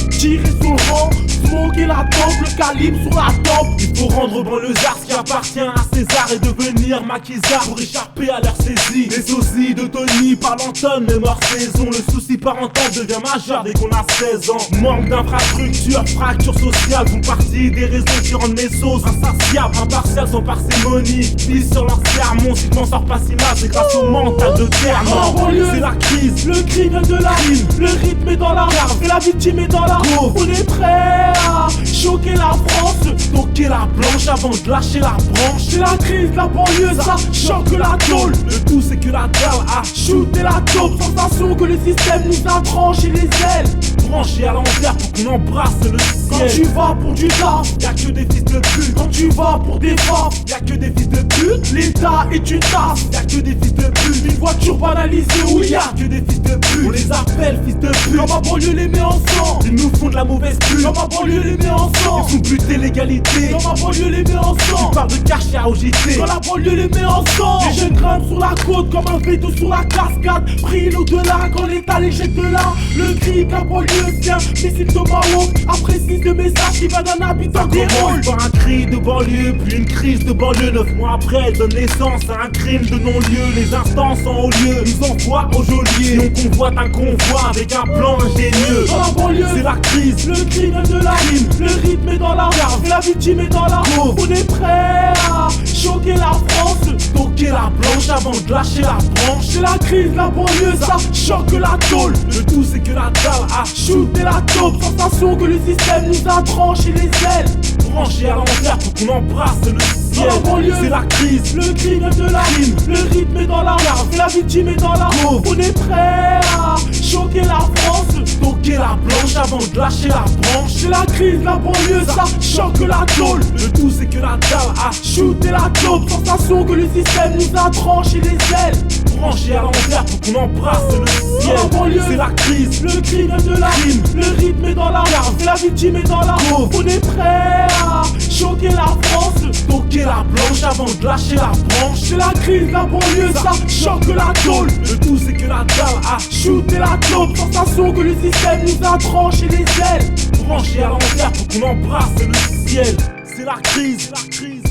[SPEAKER 15] tirer sur le rang, smoker la tempe, le calibre sur la tempe.
[SPEAKER 18] Il faut rendre au banlieusard ce qui appartient à César et devenir maquisard pour échapper à leur saisie. Les sosies de Tony parlent en tonnes, même hors saison. Le souci parental devient majeur dès qu'on a 16 ans. Manque d'infrastructure, fracture sociale font partie des raisons qui rendent mes sauces insatiables. Impartial sans parcimonie, pisse sur leur sermon. Si je m'en sors pas si mal, c'est grâce au mental de terme. C'est la crise,
[SPEAKER 15] le crime de la rime. Le rythme est dans la rave et la victime est dans la rave. On est prêt à choquer la France,
[SPEAKER 18] toquer la blanche avant de lâcher la branche.
[SPEAKER 15] C'est la crise, la banlieue, ça choque la tôle.
[SPEAKER 18] Le tout c'est que la dalle a
[SPEAKER 15] shooté la taupe. Sensation que le système nous a tranché les ailes.
[SPEAKER 18] branché à l'envers pour qu'on embrasse le ciel.
[SPEAKER 12] Quand tu vas pour du taf,
[SPEAKER 18] y'a que des fils de pute.
[SPEAKER 12] Quand tu vas pour des femmes,
[SPEAKER 18] y'a que des fils de pute.
[SPEAKER 12] L'État est une tasse,
[SPEAKER 18] y'a que des fils de pute.
[SPEAKER 12] Une voiture banalisée où y'a
[SPEAKER 18] que des fils de pute.
[SPEAKER 12] On les appelle fils de pute.
[SPEAKER 18] Dans ma banlieue les met ensemble, ils nous font de la mauvaise pute.
[SPEAKER 12] Dans ma banlieue les met ensemble,
[SPEAKER 18] ils font buter l'égalité.
[SPEAKER 12] Dans ma banlieue les met ensemble,
[SPEAKER 18] tu parles de quartier à OJT.
[SPEAKER 12] Dans la banlieue les met ensemble,
[SPEAKER 18] les jeunes grimpent sur la côte comme un veto sur la cascade.
[SPEAKER 12] Pris l'au-delà quand l'État les jette de là. Le cri de la banlieue vient, missile Tomahawk. Après 6 de messages qui va d'un habitant des rôles.
[SPEAKER 18] Par un cri de banlieue, puis une crise de banlieue. 9 mois après, elle donne naissance à un crime de non-lieu. Les instances en haut lieu nous envoient au geôlier. On convoite un convoi avec un plan ingénieux.
[SPEAKER 12] Dans la banlieue,
[SPEAKER 18] c'est la crise.
[SPEAKER 12] Le crime de la rime, le rythme est dans la cave. La victime est dans la
[SPEAKER 18] pauvre.
[SPEAKER 12] On est prêt à choquer la France,
[SPEAKER 18] toquer la blanche avant de lâcher la branche.
[SPEAKER 12] C'est la crise, la banlieue, ça choque la tôle.
[SPEAKER 18] Le tout c'est que la dalle a
[SPEAKER 12] shooté la taupe. Sensation que le système nous a tranché les ailes.
[SPEAKER 18] Branché à l'envers pour qu'on embrasse le ciel.
[SPEAKER 12] C'est
[SPEAKER 18] la crise,
[SPEAKER 12] le crime de la rime. Le rythme est dans la cave, la victime est dans la pauvre. On est prêt à choquer la France,
[SPEAKER 18] toquer la blanche avant de lâcher la branche.
[SPEAKER 12] C'est la crise, la banlieue, ça choque la tôle.
[SPEAKER 18] Le tout c'est que la dalle a
[SPEAKER 12] shooté la taupe. Sensation que le système nous a tranché les ailes.
[SPEAKER 18] Branché à l'envers pour qu'on embrasse le ciel. C'est la crise,
[SPEAKER 12] le crime de la rime. Le rythme est dans la cave, la victime est dans la pauvre. On est prêt à choquer la France,
[SPEAKER 18] toquer la blanche avant de lâcher la branche.
[SPEAKER 12] C'est la crise, la banlieue, ça choque la tôle.
[SPEAKER 18] Le tout c'est que la dalle a
[SPEAKER 12] shooté la taupe. Sensation que le système nous a tranché les ailes.
[SPEAKER 18] Branché à l'envers pour qu'on embrasse le ciel. C'est la crise, la crise.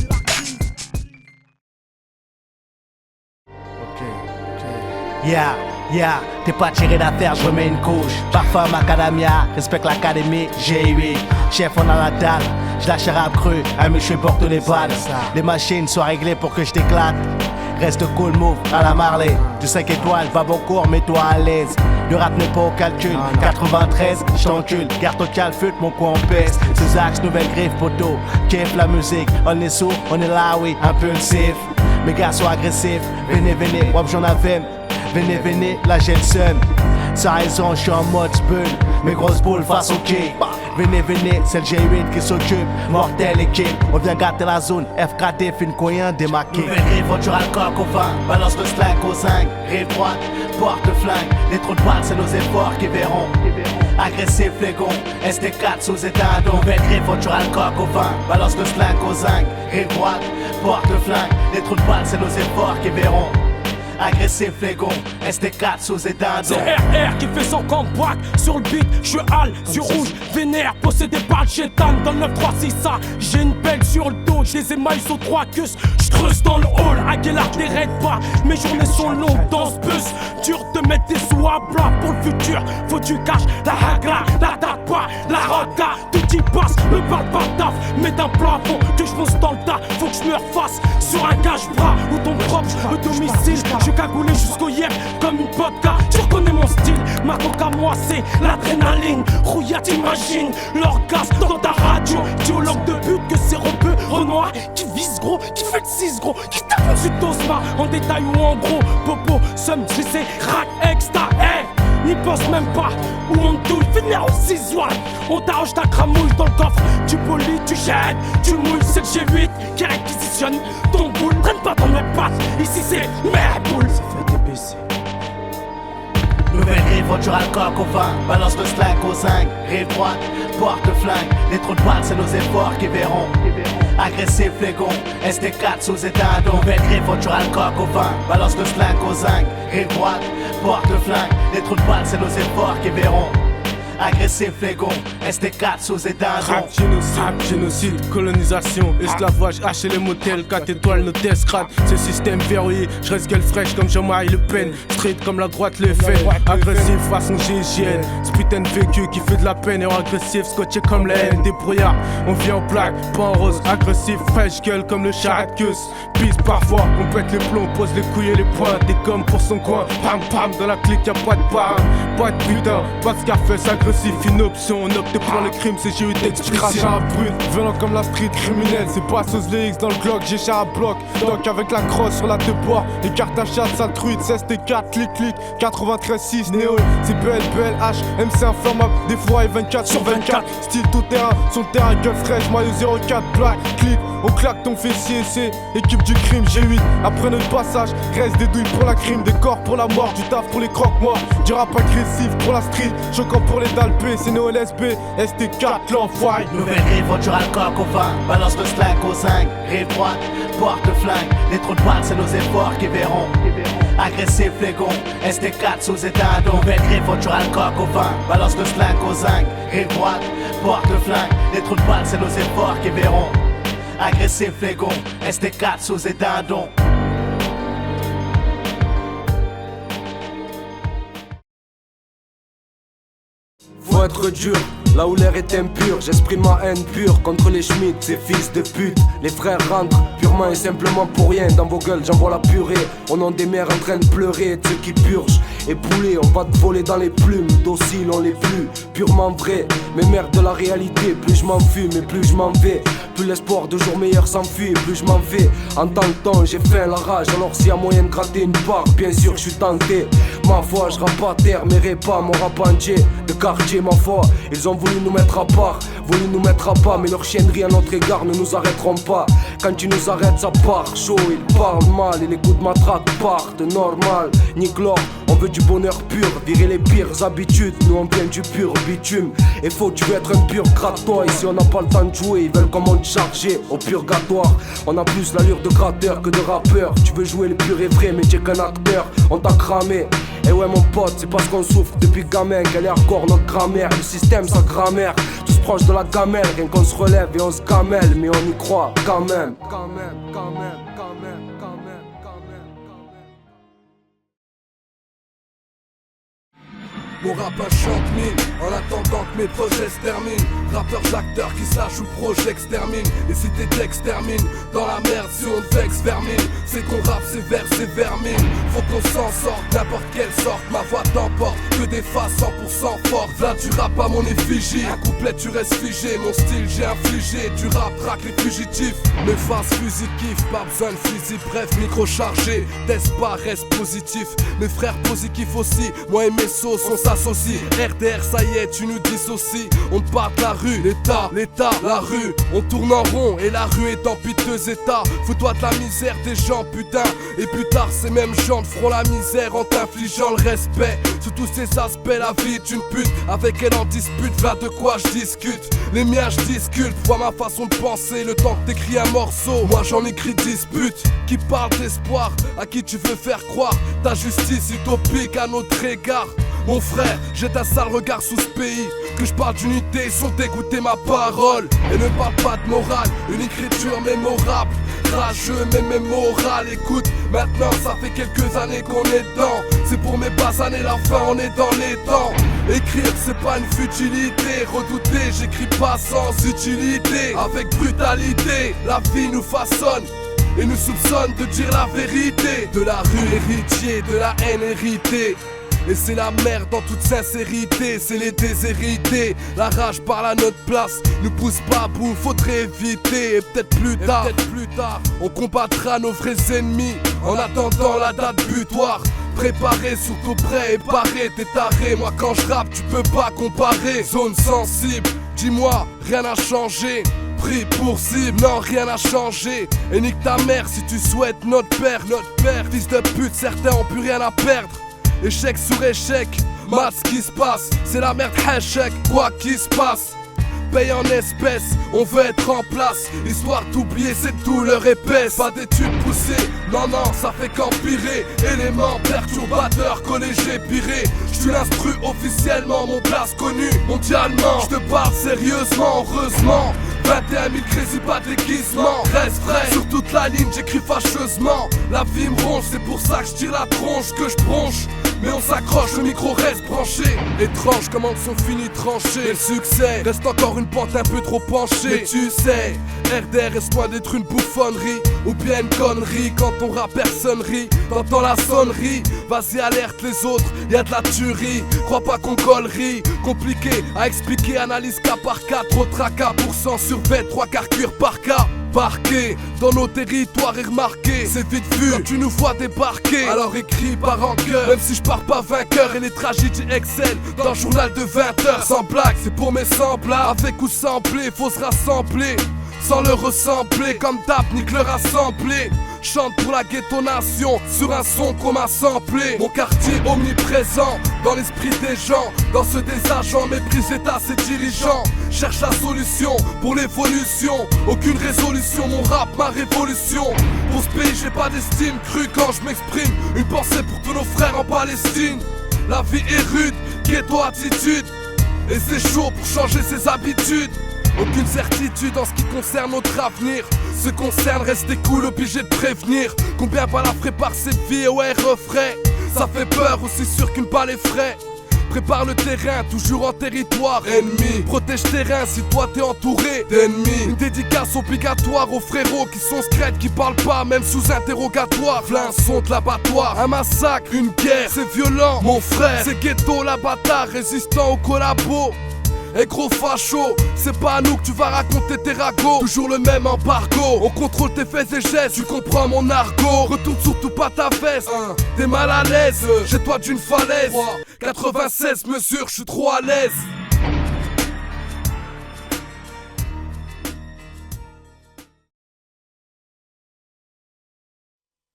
[SPEAKER 20] Yeah, t'es pas tiré d'affaire, je remets une couche. Parfum macadamia, respecte l'académie, G8. Chef, on a la dalle, je lâche rap cru, mais je suis pour tous les balles. Les machines soient réglées pour que je t'éclate. Reste cool, move à la Marley. Du 5 étoiles, va bon cours, mets-toi à l'aise. Le rap n'est pas au calcul, 93, j't'encule. Garde au calfut, mon coin on pèse. Ces axes, nouvelle griffe, poteau. Kiffe la musique, on est sourd, on est là, oui, impulsif. Mes gars sont agressifs, venez, wap j'en avais. Venez, là j'ai le seum. Sans raison, je suis en mode bulle. Mes grosses boules face au quai. Venez, c'est le G8 qui s'occupe. Mortel équipe, on vient gâter la zone. FKT, fin coyen démarqué. Nouvelle rive, voiture à le coq au vin. Balance le slang au 5. Rive droite, porte flingue. Les trous de balles, c'est nos efforts qui verront. Agressif, les gonds. ST4 sous état d'eau. Nouvelle rive, voiture à le coq au vin. Balance le slang au 5. Rive droite, porte flingue. Les trous de balles, c'est nos efforts qui verront. Agressif les gonds, ST4 sous état d'eau.
[SPEAKER 15] C'est RR qui fait son comeback sur le beat, je suis hal sur rouge, vénère, possédé par le chétan dans le 936 ça. J'ai une pelle sur le dos, j'ai les émailles sur 3 queues. J'treuse dans le hall, Aguilar t'arrête pas. Mes journées sont longues dans ce bus. Dur de mettre des sous à plat pour le futur. Faut du cash, la hagra, la date pas, la rota. Tout y passe, me parle pas de taf. Mets d'un plafond que j'fonce dans le tas. Faut que je me refasse sur un cache-bras ou ton propre domicile. Je suis cagoulé jusqu'au hier comme une vodka. Tu reconnais mon style, ma coca moi c'est l'adrénaline. Rouilla t'imagines l'orgasme dans ta radio. Dialogue de but que c'est rebeu Renoir qui vise gros, qui fait le 6 gros, qui tape dessus d'Osma en détail ou en gros. Popo, somme glissé, rack extra, hey. N'y pense même pas, où on douille, finir au 6 watts. On t'arrache ta cramouille dans le coffre. Tu polis, tu jettes, tu mouilles, c'est le G8 qui réquisitionne ton boule. Traîne pas dans mes pattes, ici c'est mes boules.
[SPEAKER 20] Ça fait débaisser. Nouvelle rive, voiture à le coq au vin. Balance le slang au 5. Rive droite, porte flingue. Les trous de balles, c'est nos efforts qui verront. Agressif les gonds, ST4 sous état d'eau. Nouvelle rive, voiture à le coq au vin. Balance le slang au 5. Rive droite, porte flingue. Les trous de balles, c'est nos efforts qui verront. Agressif les gonds, ST4 sous état d'eau.
[SPEAKER 18] Rap, génocide, colonisation, esclavage, haché les motels, 4 étoiles, nos tests crades. Ce système verrouillé, je reste gueule fraîche comme Jean-Marie Le Pen. Street comme la droite le fait, agressif façon GIGN. Ce putain de vécu qui fait de la peine, et agressif, scotché comme la haine. Débrouillard, on vient en plaque, pas en rose, agressif, fraîche gueule comme le charrette-queuse. Pisse parfois, on pète les plombs, pose les couilles et les pointes. Des comme pour son coin, pam pam, dans la clique y'a pas de parrain. Pas de putain, pas de Scarface, agressif. Agressif, une option, on opte pour le crime, c'est j'ai eu d'explication. À brut, venant comme la street criminelle, c'est pas sauce les X dans le Glock, j'ai chat à bloc. Donc avec la crosse sur la deux ports, les cartes à chat, sale truite, 16T4, clic, 93-6, Néo, c'est PLH, MC inflammable, des fois et 24 sur 24. Style tout terrain, son terrain, gueule fraîche, maillot 04, black, clic, on claque ton fessier, c'est équipe du crime, G8. Après notre passage, reste des douilles pour la crime, des corps pour la mort, du taf pour les croque-morts, du rap agressif pour la street, choquant pour les dalpés, c'est Néo LSB, ST4, l'enfoiré.
[SPEAKER 20] Nouvelle rive, voiture à coq au vin, balance le slack au 5, rive droite, porte le flingue, les trous de balles c'est nos efforts qui verront. Agressif les gonds, ST4 sous état d'eau. Nouvelle rive, voiture à coq au vin, balance le slack au 5, rive droite, porte le flingue, les trous de balles c'est nos efforts qui verront. Agressif les gonds, ST4 sous état d'eau.
[SPEAKER 21] Faut être dur, là où l'air est impur, j'exprime ma haine pure contre les Schmitt, ces fils de pute. Les frères rentrent purement et simplement pour rien. Dans vos gueules j'envoie la purée, au nom des mères en train de pleurer, de ceux qui purgent. Éboulés, on va te voler dans les plumes, dociles on l'est plus, purement vrai. Mes mères de la réalité, plus je m'en fume et plus je m'en vais. Plus l'espoir de jours meilleurs s'enfuit, plus je m'en vais. En tant que temps j'ai faim la rage, alors s'il y a moyen de gratter une part, bien sûr je suis tenté. Ma foi je rappe à terre, mais pas mon rap entier. De quartier ma foi, ils ont voulu nous mettre à part, voulu nous mettre à pas, mais leur chiennerie à notre égard ne nous arrêteront pas. Quand tu nous arrêtes ça part chaud, ils parlent mal et les coups de matraque partent normal. Nique l'or, on veut du bonheur pur, virer les pires habitudes, nous on vient du pur bitume. Et faut tu veux être un pur gratte-toi, ici on n'a pas le temps de jouer, ils veulent qu'on monte chargé au purgatoire. On a plus l'allure de gratteur que de rappeur, tu veux jouer le pur et vrai mais t'es qu'un acteur, on t'a cramé. Et ouais mon pote, c'est parce qu'on souffre depuis gamin qu'elle est hardcore notre grammaire, le système sa grammaire. Tous proches de la gamelle, rien qu'on se relève et on se gamelle, mais on y croit quand même.
[SPEAKER 22] Mon rap chante mine, en attendant que mes projets se terminent. Rappeurs, acteurs qui sachent où projet extermine. Et si tes textes terminent dans la merde, si on te vexe vermine, c'est qu'on rappe ses vers, c'est vermine. Faut qu'on s'en sorte, n'importe quelle sorte, ma voix t'emporte. Que des faces 100% fortes, là tu rappes à mon effigie. Un couplet tu restes figé, mon style j'ai infligé. Du rap traque les fugitifs, mes faces fusil kiff, pas besoin de fusil, bref micro chargé. Test pas, reste positif, mes frères positifs aussi. Moi et mes sauces on s'associe. RDR ça y est tu nous dissocies. On te part de la rue, l'état, la rue. On tourne en rond et la rue est en piteux état. Fous-toi de la misère des gens putain. Et plus tard ces mêmes gens te feront la misère en t'infligeant le respect. Sous tous ces aspects la vie est une pute. Avec elle en dispute, voilà de quoi je discute. Les miens je discute, vois ma façon de penser. Le temps que t'écris un morceau, moi j'en écris dispute. Qui parle d'espoir, à qui tu veux faire croire ta justice utopique à notre égard. Mon frère, jette un sale regard sous ce pays. Que je parle d'unité, ils sont dégoûtés ma parole. Et ne parle pas de morale, une écriture mémorable. Rageux mais mémoral, écoute, maintenant ça fait quelques années qu'on est dedans. C'est pour mes bas années, la fin on est dans les temps. Écrire c'est pas une futilité, redouter, j'écris pas sans utilité. Avec brutalité, la vie nous façonne et nous soupçonne de dire la vérité. De la rue héritier, de la haine héritée. Et c'est la merde en toute sincérité, c'est les déshérités. La rage parle à notre place, nous pousse pas à bout, faudrait éviter. Et peut-être plus tard, on combattra nos vrais ennemis. En attendant la date butoir, préparé, surtout prêt et paré. T'es taré, moi quand je rappe tu peux pas comparer. Zone sensible, dis-moi, rien n'a changé. Pris pour cible, non rien n'a changé. Et nique ta mère si tu souhaites notre père. Fils de pute, certains ont plus rien à perdre. Échec sur échec, mat ce qui se passe. C'est la merde, échec, quoi qu'il se passe. Paye en espèces, on veut être en place. Histoire d'oublier cette douleur épaisse. Pas d'études poussées, non, ça fait qu'empirer. Éléments perturbateurs, collégé piré. J'suis l'instru officiellement, mon place connu mondialement. J'te parle sérieusement, heureusement. 21 000 crazy, pas de déguisement. Reste vrai, sur toute la ligne j'écris fâcheusement. La vie me ronge, c'est pour ça que j'tire la tronche, que j'bronche. mais on s'accroche, le micro reste branché. Étrange comment sont finis tranchés. Et le succès reste encore une pente un peu trop penchée. Mais tu sais, RDR est loin d'être une bouffonnerie ou bien une connerie. Quand on rap personne rit, t'entends la sonnerie. Vas-y alerte les autres, y'a de la tuerie. Crois pas qu'on collerie, compliqué à expliquer. Analyse cas par cas, trop tracas pour 100 sur 20, 3 quarts cuir par cas. Parqué dans nos territoires et remarqué, c'est vite vu quand tu nous vois débarquer. Alors écris par rancœur, même si je pars pas vainqueur. Et les tragédies excellent dans le journal de 20h. Sans blague, c'est pour mes semblables. Avec ou sans blé, faut se rassembler sans le ressembler, comme d'hab, nique le rassemblé. Chante pour la ghetto-nation, sur un son qu'on m'a samplé. Mon quartier omniprésent, dans l'esprit des gens. Dans ceux des agents, méprisés à ses dirigeants. Cherche la solution pour l'évolution. Aucune résolution, mon rap, ma révolution. Pour ce pays, j'ai pas d'estime crue quand je m'exprime. Une pensée pour tous nos frères en Palestine. La vie est rude, ghetto-attitude. Et c'est chaud pour changer ses habitudes. Aucune certitude en ce qui concerne notre avenir. Ce concerne, rester cool, obligé de prévenir. Combien balles ferait par ses vies, ouais, refrais. Ça fait peur, aussi sûr qu'une balle est frais. Prépare le terrain, toujours en territoire ennemi. Protège terrain si toi t'es entouré d'ennemis. Une dédicace obligatoire aux frérots qui sont secrètes, qui parlent pas, même sous interrogatoire. V'là un son de l'abattoir, un massacre, une guerre, c'est violent, mon frère. C'est ghetto, la bâtard, résistant aux collabos. Et gros facho, c'est pas à nous que tu vas raconter tes ragots. Toujours le même embargo, on contrôle tes faits et gestes. Tu comprends mon argot, retourne surtout pas ta veste. T'es mal à l'aise, jette-toi d'une falaise. 96 mesures, je suis trop à l'aise.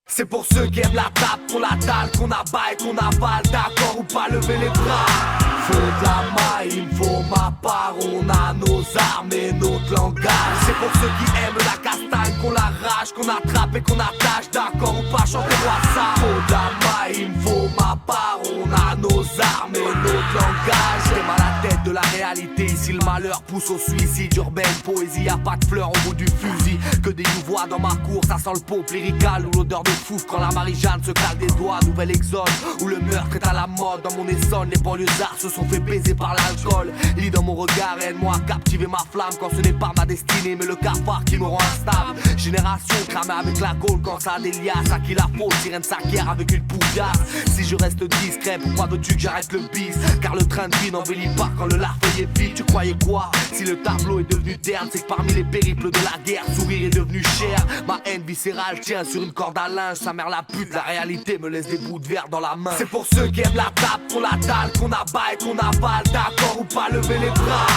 [SPEAKER 16] C'est pour ceux qui aiment la tape, qu'on la dalle, qu'on abat et qu'on avale. D'accord ou pas, lever les bras. Faut de la maille, il me faut ma part. On a nos armes et notre langage. C'est pour ceux qui aiment la castagne, qu'on l'arrache, qu'on attrape et qu'on attache. D'accord ou pas, chantez-moi ça. Faut de la maille, il me faut ma part. On a nos armes et notre langage. J'aime à la tête de la réalité. Ici le malheur pousse au suicide. Urbaine poésie, y'a pas de fleurs au bout du fusil. Que des nouveaux dans ma cour, ça sent le pop lyrical ou l'odeur de fouf quand la Marie-Jeanne se cale des doigts. Nouvel exode où le meurtre est à la mode. Dans mon Essonne, les banlieusards se sont fait baiser par l'alcool. Lis dans mon regard, aide-moi à captiver ma flamme. Quand ce n'est pas ma destinée mais le cafard qui me rend instable. Génération cramée avec la gaule quand ça a des liasses. À qui la faute, sirène s'acquiert avec une poufiasse. Si je reste discret, pourquoi veux-tu que j'arrête le bis? Car le train de vie n'embellit pas quand le larfeuille est vide. Tu croyais quoi? Si le tableau est devenu terne, c'est que parmi les périples de la guerre, sourire est devenu cher. Ma haine viscérale tient sur une corde à linge. Sa mère la pute, la réalité me laisse des bouts de verre dans la main. C'est pour ceux qui aiment la tape, qu'on la dalle, qu'on abat et qu'on avale. D'accord ou pas, lever les bras.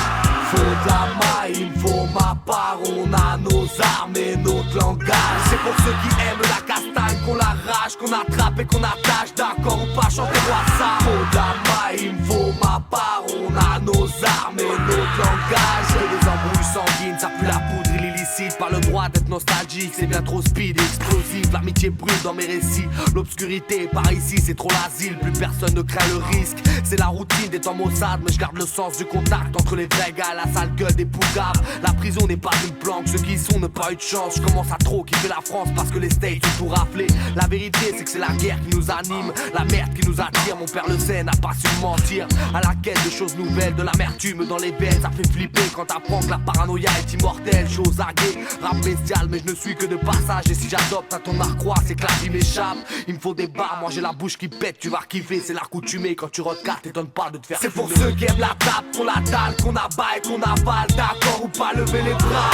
[SPEAKER 16] Faut de la maille, il me faut ma part. On a nos armes et notre langage. C'est pour ceux qui aiment la castagne, qu'on l'arrache, qu'on attrape et qu'on attache. D'accord ou pas, chantez-moi ça. Faut de la maille, il me faut ma part. On a nos armes et notre langage. Des embrouilles sanguines, ça pue la poudre, il est illicite. Pas le droit d'être nostalgique, c'est bien trop speed et explosif. L'amitié brûle dans mes récits. L'obscurité par ici, c'est trop l'asile. Plus personne ne craint le risque. C'est la routine des temps maussades, mais je garde le sens du contact entre les vrais gars, la sale gueule des poucaves. La prison n'est pas une planque, ceux qui y sont n'ont pas eu de chance. Je commence à trop kiffer la France parce que les States ont tout raflé. La vérité c'est que c'est la guerre qui nous anime, la merde qui nous attire. Mon père le sait, n'a pas su mentir. À la quête de choses nouvelles, de l'amertume dans les veines. Ça fait flipper quand t'apprends que la paranoïa est immortelle. Chose à guet, rap bestial, mais je ne suis que de passage. Et si j'adopte à ton narquois, c'est que la vie m'échappe. Il me faut des barres, moi j'ai la bouche qui pète, tu vas kiffer. C'est l'accoutumé quand tu recartes, t'étonnes pas de te faire. C'est pour ceux qui aiment la tape, qu'on la dalle, qu'on abat et qu'on avale. D'accord ou pas, lever les bras.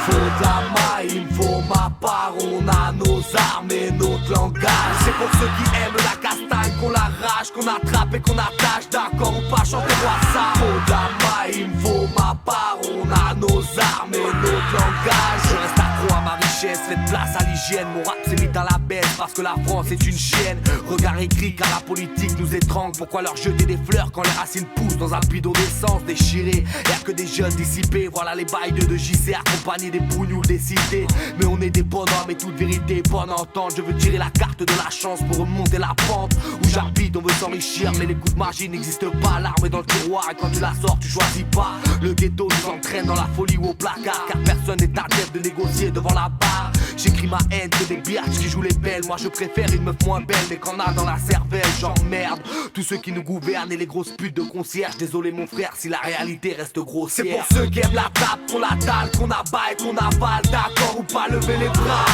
[SPEAKER 16] Faut de la maille, il me faut ma part. On a nos armes et notre langage. C'est pour ceux qui aiment la castagne, qu'on l'arrache, qu'on attrape et qu'on attache. D'accord ou pas, chantez-moi ça. Faut de la maille, il me faut ma part. On a nos armes et notre langage. Je reste accro à ma richesse, faites place à l'hygiène. Mon rap s'est mis dans la baisse parce que la France est une chienne. Regard écrit car la politique nous étrangle. Pourquoi leur jeter des fleurs quand les racines poussent dans un bidon d'essence déchiré? Y'a que des jeunes dissipés, voilà les bails de JC accompagnés des bougnoules des cités. Mais on est des bonhommes et toute vérité est bonne entente. Je veux tirer la carte de la chance pour remonter la pente. Où j'habite on veut s'enrichir mais les coups de magie n'existent pas. L'arme est dans le tiroir et quand tu la sors tu choisis pas. Le ghetto nous entraîne dans la folie ou au placard, car personne n'est à tête de négocier devant la barre. J'écris ma haine, c'est des biatchs qui jouent les belles. Moi je préfère une meuf moins belle, mais qu'on a dans la cervelle, j'emmerde tous ceux qui nous gouvernent et les grosses putes de concierge. Désolé mon frère si la réalité reste grossière. C'est pour ceux qui aiment la tape, qu'on la dalle, qu'on abat et qu'on avale. D'accord ou pas, lever les bras.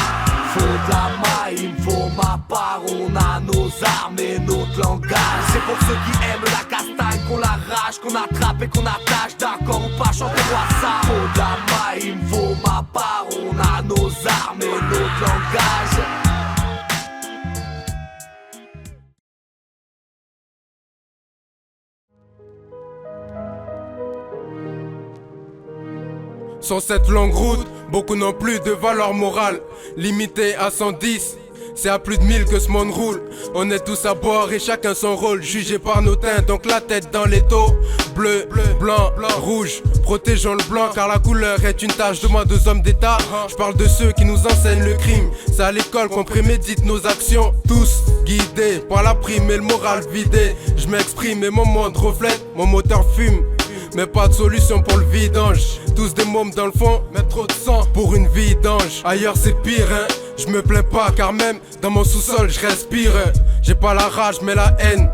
[SPEAKER 16] Faut de la maille, il me faut ma part. On a nos armes et notre langage. C'est pour ceux qui aiment la castagne, qu'on l'arrache, qu'on attrape et qu'on attache. D'accord ou pas, chantez-moi ça. Faut de la maille, il me faut ma part. On a nos armes et notre langage.
[SPEAKER 1] Sur cette longue route, beaucoup n'ont plus de valeur morale. Limité à 110, c'est à plus de 1000 que ce monde roule. On est tous à bord et chacun son rôle. Jugé par nos teints, donc la tête dans les taux. Bleu, blanc, rouge, protégeons le blanc car la couleur est une tâche. Demande aux hommes d'état, je parle de ceux qui nous enseignent le crime. C'est à l'école qu'on prémédite nos actions. Tous guidés par la prime et le moral vidé. Je m'exprime et mon monde reflète, mon moteur fume. Mais pas de solution pour le vidange. Tous des mômes dans le fond, mais trop de sang pour une vie d'ange. Ailleurs c'est pire hein, je me plains pas car même dans mon sous-sol je respire. J'ai pas la rage mais la haine.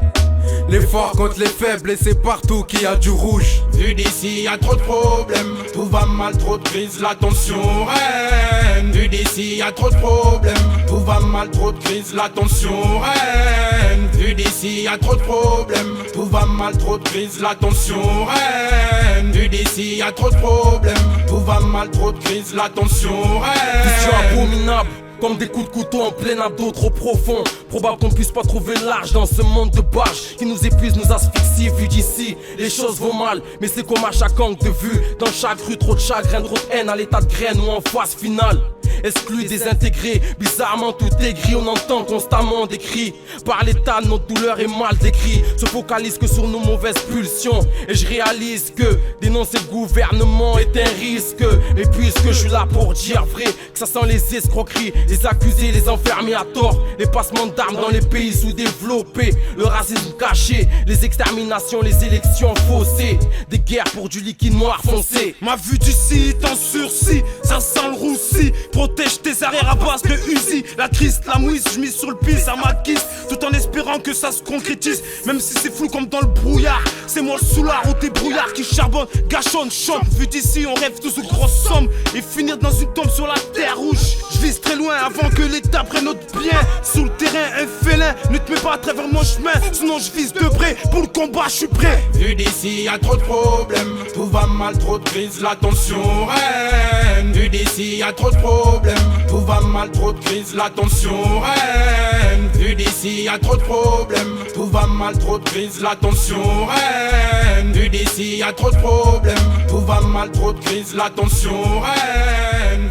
[SPEAKER 1] Les forts contre les faibles et c'est partout qu'il y a du rouge.
[SPEAKER 12] Vu d'ici y'a trop de problèmes, tout va mal, trop de crise, la tension règne. Vu d'ici y'a trop de problèmes, tout va mal, trop de crise, la tension règne. Vu d'ici y'a trop de problèmes, tout va mal, trop de crise, la tension règne. Vu d'ici y'a trop de problèmes, tout va mal, trop de crise, la tension règne.
[SPEAKER 18] Vision abominable, comme des coups de couteau en plein abdos trop profond. Probable qu'on puisse pas trouver large dans ce monde de bâches qui nous épuise, nous asphyxie. Vu d'ici, les choses vont mal, mais c'est comme à chaque angle de vue. Dans chaque rue, trop de chagrin, trop de haine à l'état de graine ou en phase finale. Exclu, désintégré, bizarrement tout est gris. On entend constamment des cris par l'état, notre douleur est mal décrit. Se focalise que sur nos mauvaises pulsions. Et je réalise que dénoncer le gouvernement est un risque. Et puisque je suis là pour dire vrai, que ça sent les escroqueries, les accusés, les enfermés à tort, les passements d'armes dans les pays sous-développés, le racisme caché, les exterminations, les élections faussées, des guerres pour du liquide noir foncé.
[SPEAKER 3] Ma vue d'ici est en sursis, ça sent le roussi. Protège tes arrières à base de Uzi. La crise, la mouise, je mise sur le pisse à ma guise, tout en espérant que ça se concrétise. Même si c'est flou comme dans le brouillard, c'est moi le soulard ou tes brouillards qui charbonnent, gâchonnent, chantent. Vu d'ici on rêve tous de grosses sommes et finir dans une tombe sur la terre rouge. Je vise très loin avant que l'État prenne notre bien. Sous le terrain un félin, ne te mets pas à travers mon chemin, sinon je vise de près, pour le combat je suis prêt.
[SPEAKER 12] Vu d'ici y'a trop de problèmes, tout va mal, trop de crise, la tension règne. Vu d'ici y'a trop de problèmes, tout va mal, trop de crise, la tension règne. Vu d'ici y'a trop de problèmes, tout va mal, trop de crise, la tension règne. Vu d'ici y'a trop de problèmes, tout va mal, trop de crise, la tension règne.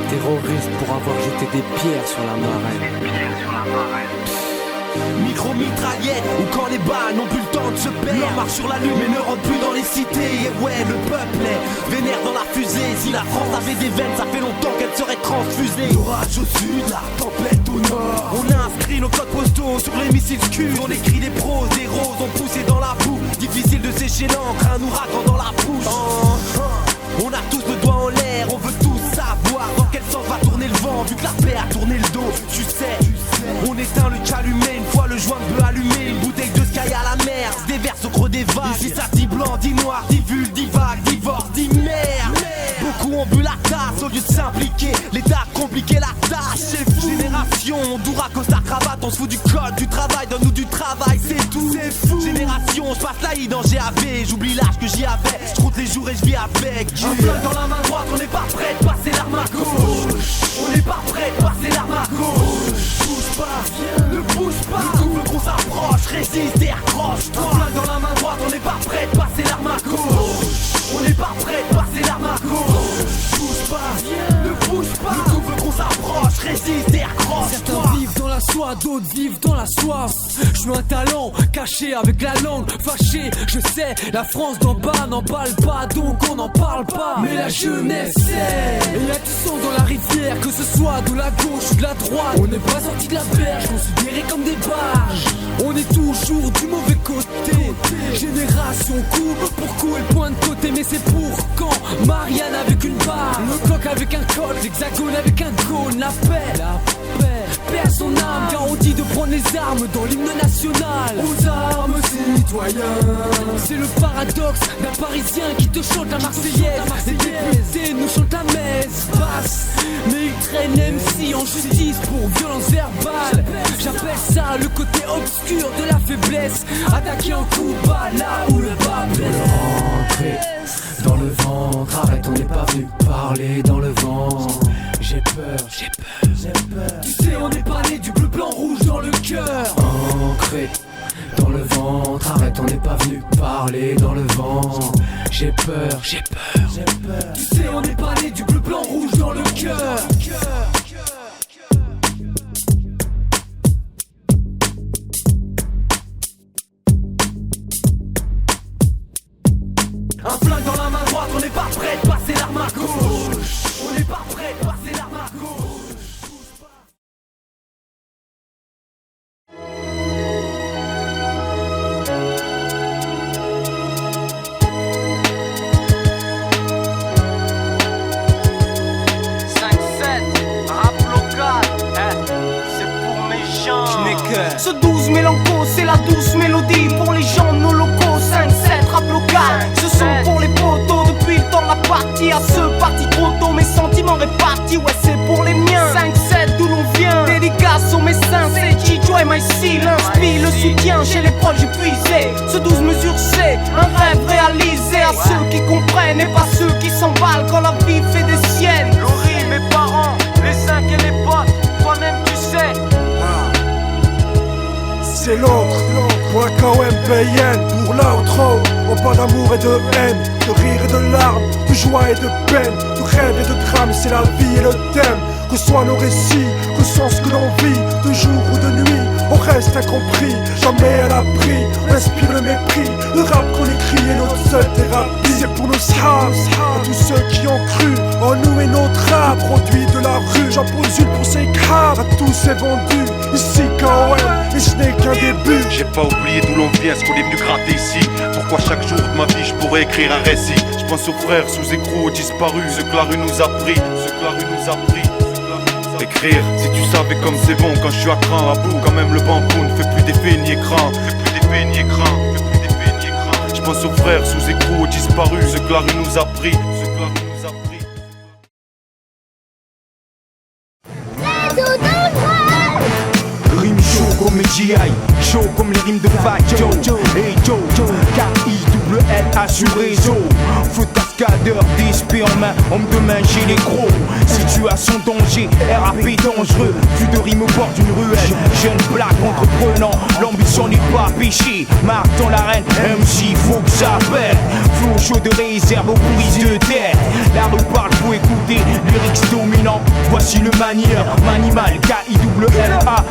[SPEAKER 21] Terroriste pour avoir jeté des pierres sur la marraine.
[SPEAKER 16] Micro-mitraillette, ou quand les balles n'ont plus le temps de se perdre. L'on marche sur la lune mais ne rentre plus dans les cités. Et ouais, le peuple est vénère dans la fusée. Si la France avait des veines, ça fait longtemps qu'elle serait transfusée. L'orage au sud, la tempête au nord. On a inscrit nos codes postaux sur les missiles scud. On écrit des proses, des roses, on poussé dans la boue. Difficile de sécher l'encre, un ouragan dans la bouche. On a tous le doigt en l'air, on veut tous savoir dans quel sens va tourner le vent. Vu que la paix a tourné le dos, tu sais. On éteint le calumet, une fois le joint peut allumer. Une bouteille de Sky à la mer, se déverse au creux des vagues. Ici ça dit blanc, dit noir, dit vulve, dit vague, dit divorce, dit merde. Beaucoup ont bu la tasse au lieu de s'impliquer. L'État a compliqué la tâche, c'est fou. Génération, on doura costard cravate, on se fout du code, du travail, donne-nous du travail, c'est tout. C'est fou. Génération, je passe la I dans GAV, j'oublie l'âge que j'y avais, je compte les jours et je vis avec. Un flingue dans la main droite, on n'est pas prêt de passer l'arme à gauche. On n'est pas prêt de passer l'arme à gauche. Bouge pas, ne bouge pas. Le coup veut qu'on s'approche, résiste et accroche-toi. Un flingue dans la main droite, on n'est pas prêt de passer l'arme à gauche. On n'est pas prêt de passer l'arme à gauche. Bouge pas, ne bouge pas. Le coup veut qu'on s'approche, résiste et accroche-toi.
[SPEAKER 15] Certains vivent dans la soie, d'autres vivent dans la soif. Je suis un talent, caché avec la langue fâchée. Je sais, la France d'en bas n'emballe pas, donc on n'en parle pas. Mais la jeunesse sait. Et y'a du sang dans la rivière, que ce soit de la gauche ou de la droite. On n'est pas sorti de la berge, considérés comme des barges. On est toujours du mauvais côté. Génération coup pour coup et point de côté, mais c'est pour quand Marianne avec une barre, le clock avec un code, l'hexagone avec un cône, la paix perd son âme, garantie de prendre les armes dans l'hymne national. Aux armes citoyens, c'est le paradoxe d'un Parisien qui te chante la Marseillaise. Les députés nous chantent la messe basse, mais ils traînent MC en justice pour violence verbale. J'appelle ça le côté obscur de la faiblesse, attaqué en coup bas là où le bas blesse. Rentrer dans le ventre, arrête, on n'est pas venu parler dans le vent. J'ai peur. Tu sais, on n'est pas né du bleu, blanc, rouge dans le cœur. Ancré dans le ventre, arrête, on n'est pas venu parler dans le vent. J'ai peur. Tu sais, on n'est pas né du bleu, blanc, rouge dans le cœur. Un flingue dans la main droite, on n'est pas prêt de passer l'arme à gauche. On n'est pas prêt de passer l'arme à gauche.
[SPEAKER 4] Ce 12 mélancos, c'est la douce mélodie pour les gens de nos locaux. 5-7 rap local, ce sont pour les potos depuis le temps de la partie. À ceux partis trop tôt, mes sentiments répartis, ouais c'est pour les miens. 5-7 d'où l'on vient, dédicace aux médecins, c'est Chicho et MyC. L'inspire, le soutien chez les proches épuisés. Ce 12 mesures c'est un rêve réalisé. À ceux qui comprennent et pas ceux qui s'emballent quand la vie fait des siennes. Laurie, mes parents, les 5 et les potes, toi-même tu sais.
[SPEAKER 6] C'est l'autre, pour un KOMPN, pour l'outro. On parle d'amour et de haine, de rire et de larmes, de joie et de peine, de rêve et de drame, c'est la vie et le thème. Que soient nos récits, que sont ce que l'on vit, de jour ou de nuit, on reste incompris, jamais à l'abri, on inspire le mépris, le rap qu'on écrit est notre seule thérapie. C'est pour nos sahabs, à tous ceux qui ont cru en nous et notre rap, produit de la rue, j'en pose une pour ces crabes, à tous c'est vendu, ici KOM, et ce n'est qu'un début.
[SPEAKER 23] J'ai pas oublié d'où l'on vient, ce qu'on est venu gratter ici. Pourquoi chaque jour de ma vie je pourrais écrire un récit. Je pense aux frères sous écrou, aux disparus, ce que la rue nous a pris, Écrire, si tu savais comme c'est bon quand je suis à cran, à bout, quand même le bambou ne fait plus d'effet ni écran. Je pense aux frères sous écrou, aux disparus, ce que la rue nous a pris.
[SPEAKER 24] Rime chaud comme les GI, chaud comme les rimes de Fat Joe. Hey Joe, K-I-double-L assuré Joe. Foot cascadeur, DSP en main, homme de main, j'ai les gros. Situation danger, RAP dangereux. Vu de rime au bord d'une ruelle. Jeune black entreprenant, l'ambition n'est pas péché. Marque dans l'arène, MC, faut que j'appelle. Flow chaud de réserve aux bruits de terre. La rue parle, faut écouter, lyrics dominant. Voici le manière, manimal, K-I-double-L-A.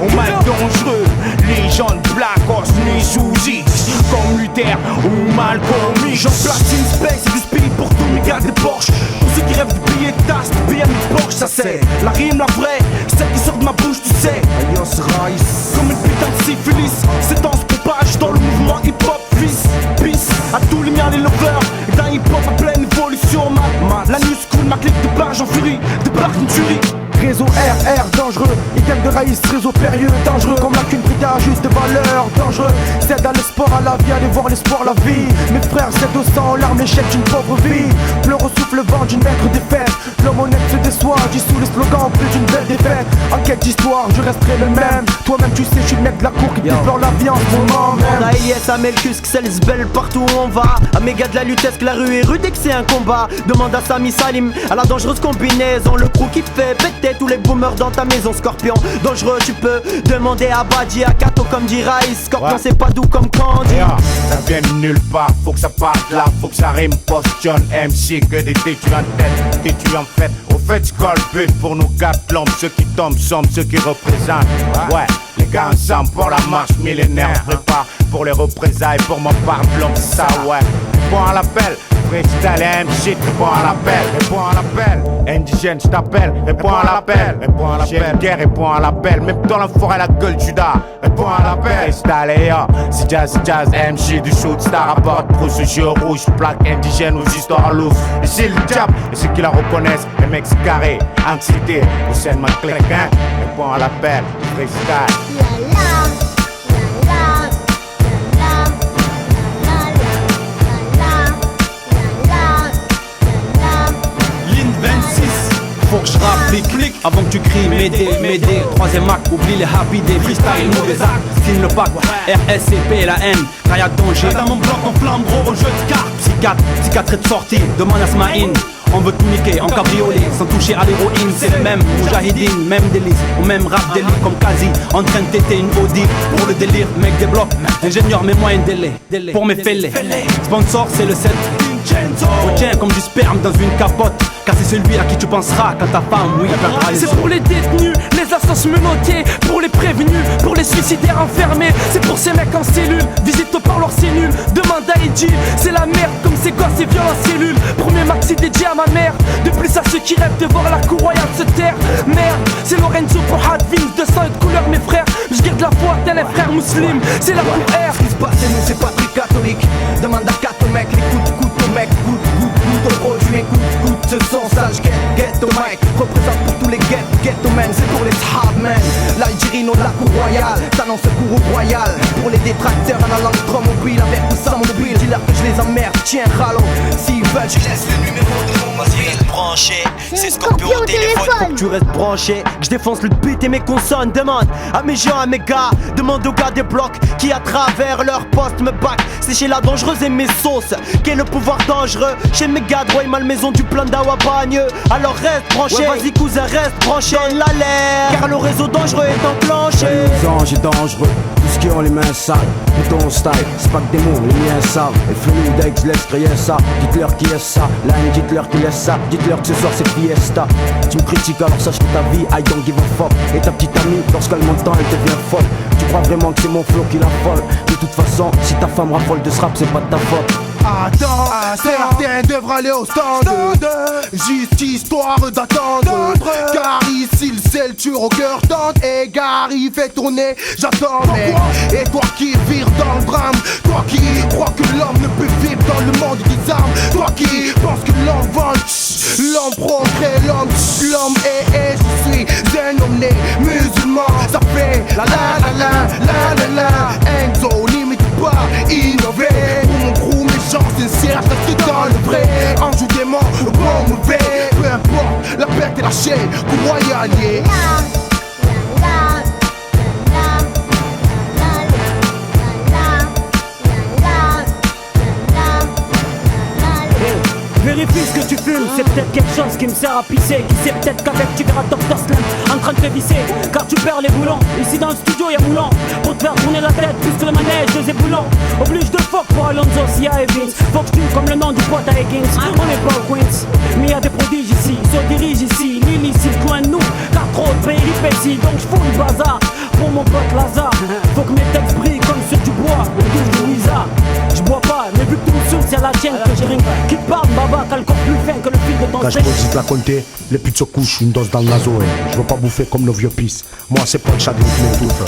[SPEAKER 24] On mal dangereux, légende Black Horse née sous X. Comme Luther ou Malcolm X. J'en place une space et du speed pour tous mes gars des Porsche. Pour ceux qui rêvent du billet de tasse, du billet de Porsche, ça c'est la rime, la vraie, celle qui sort de ma bouche, tu sais. Alliance Rice, comme une putain de syphilis. C'est dans ce propage dans le mouvement hip-hop, fils. Peace à tous les miens, les lovers. Et d'un hip-hop à pleine évolution, la new school, ma clique de barge en furie, débarque une tuerie.
[SPEAKER 25] Réseau RR dangereux, idem de raïs, réseau périlleux, dangereux. Comme la qu'une bride à juste de valeur, dangereux. C'est à l'espoir, à la vie, aller voir l'espoir, la vie. Mes frères, c'est au sang, l'arme, l'échec d'une pauvre vie. Pleure au souffle vent d'une maigre défaite. L'homme honnête se déçoit, dissout les slogans, plus d'une belle défaite. En quête d'histoire, je resterai le même. Toi-même, tu sais, je suis le mec de la cour qui déplore la vie en ce moment.
[SPEAKER 26] On a Elias, Amelkus, Xelsbel, partout où on va. À méga de la lutesque, la rue est rude et que c'est un combat. Demande à Sami Salim, à la dangereuse combinaison. Le crew qui fait péter tous les boomers dans ta maison. Scorpion, dangereux, tu peux demander à Badji, à Kato comme dit Rice. Scorpion, c'est pas doux comme Candy.
[SPEAKER 24] Ça vient de nulle part, faut que ça parte là, faut que ça rime post John MC. Que des têtus en tête, têtus en fait. Au fait, Scorpion pour nous quatre plombes. Ceux qui tombent sont ceux qui représentent. Ouais, les gars ensemble pour la marche millénaire. Prépare pour les représailles, pour mon parblon, ça ouais. Réponds à l'appel, freestyle MC, réponds à l'appel, réponds à l'appel. Indigène, je t'appelle, réponds à l'appel, réponds à l'appel. Guerre, réponds à l'appel, même dans la forêt, la gueule Judas, réponds à l'appel. Freestyle, yeah, c'est jazz, MC du shoot star, rapporte pour ce jeu rouge, plaque indigène aux histoires louches. Et c'est le diable, et ceux qui la reconnaissent, les mecs carrés, anxiété, au sein de ma clique, hein. Réponds à l'appel, freestyle.
[SPEAKER 2] Faut que je rappe les clics avant que tu cries m'aider. Troisième acte, oublie les happy des freestyle, mauvais acte. Signe le pack, RSCP et la haine. Car y'a danger dans mon bloc en flamme, gros au jeu de cartes. Psychiatre est de sortie, demande à Smaïn. On veut tout niquer en cabriolet, sans toucher à l'héroïne. C'est le même, Moujahidine, même délice. Au même rap délit comme quasi, en train de téter une Audi. Pour le délire, mec des blocs. Ingénieur, mets-moi un délai. Pour mes fêlés. Sponsor, c'est le 7. Retiens comme du sperme dans une capote. Car c'est celui à qui tu penseras quand ta femme, oui,
[SPEAKER 15] c'est pour les détenus, les assassins menottés, pour les prévenus, pour les suicidaires enfermés. C'est pour ces mecs en cellule, visite par leur cellule. Demande à Eddie, c'est la merde comme ces gosses et violents en cellule. Premier maxi dédié à ma mère, de plus à ceux qui rêvent de voir la cour royale se taire. Merde, c'est Lorenzo pour Hadvin, de sang et de couleur mes frères. Je garde la foi, tel un frère musulman, c'est la cour R.
[SPEAKER 26] Ce qui se passe chez nous c'est pas très catholique. Demande à 4 mecs, les coups au mec, coups au produit, coups ce son sage, get au mic. Représente pour tous les ghetto men, c'est pour les sahab men. L'Algérie de la cour royale, t'annonce le cours royal. Pour les détracteurs à la langue mobile, avec ou sans mobile, dis-leur que je les emmerde, tiens ralo. S'ils veulent, je laisse le numéro de mon reste branché, c'est Scorpion au téléphone. Faut que tu restes branché, je défonce le beat et mes consonnes. Demande à mes gens, à mes gars, demande aux gars des blocs qui à travers leur poste me back. C'est chez la dangereuse et mes sauces, qu'est le pouvoir dangereux. Chez mes gars, droit et mal maison du plan d'Awa bagneux. Alors reste branché, ouais, vas-y cousin reste branché. Donne l'alerte, car le réseau dangereux est enclenché.
[SPEAKER 7] Les anges est dangereux, tout ce qui ont les mains sales. Et ton style, c'est pas que des mots, les miens savent. Et Flou Dex laisse crier ça, dites-leur qui est ça. Line, dites-leur qui laisse ça, dites-leur que ce soir c'est fiesta. Tu me critiques alors sache que ta vie, I don't give a fuck. Et ta petite amie, lorsqu'elle m'entend, elle devient folle. Tu crois vraiment que c'est mon flow qui l'affole? De toute façon, si ta femme raffole de ce rap, c'est pas de ta faute.
[SPEAKER 25] Attends, certains devraient aller au stand. Juste histoire d'attendre. Car ici le sel tue au cœur tente. Et Gary fait tourner, j'attends mec. Et toi qui vires dans le drame, toi qui crois que l'homme ne peut vivre dans le monde des armes, toi qui penses que l'homme vole, l'homme progrès, l'homme est, je suis un homme né musulman. Ça fait la Enzo, limite pas innové. Pour mon crew, mes gens sincères, reste dans le vrai. En joue des mots, bon mauvais, peu importe, la perte est lâchée, coup royalier.
[SPEAKER 15] Vérifie ce que tu fumes, c'est peut-être quelque chose qui me sert à pisser. Qui sait peut-être qu'avec tu verras Dr Slam en train de te visser. Car tu perds les boulons, ici dans le studio y'a Moulin. Pour te faire tourner la tête, plus que le manège des éboulons. Oblige de fuck pour Alonso, Sia et Vince. Faut que tu comme le nom du pote à Higgins. On est pas au Queens, mais y'a des prodiges ici. Se dirige ici, l'île ici, loin de nous. Car trop de péripéties, donc j'fous le bazar. Pour mon pote Lazare, faut que mes textes brillent comme sur du bois. Au douche de Louisa. J'bois pas, mais vu que tu me saoules, c'est à la tienne que j'ai rien qui te parle, baba, t'as le corps plus fin que le fil de ton
[SPEAKER 7] quand je posite la compter, les putes se couchent, une dose dans le naso. Je veux pas bouffer comme le vieux pisse. Moi c'est pas le chagrin qui m'étouffe.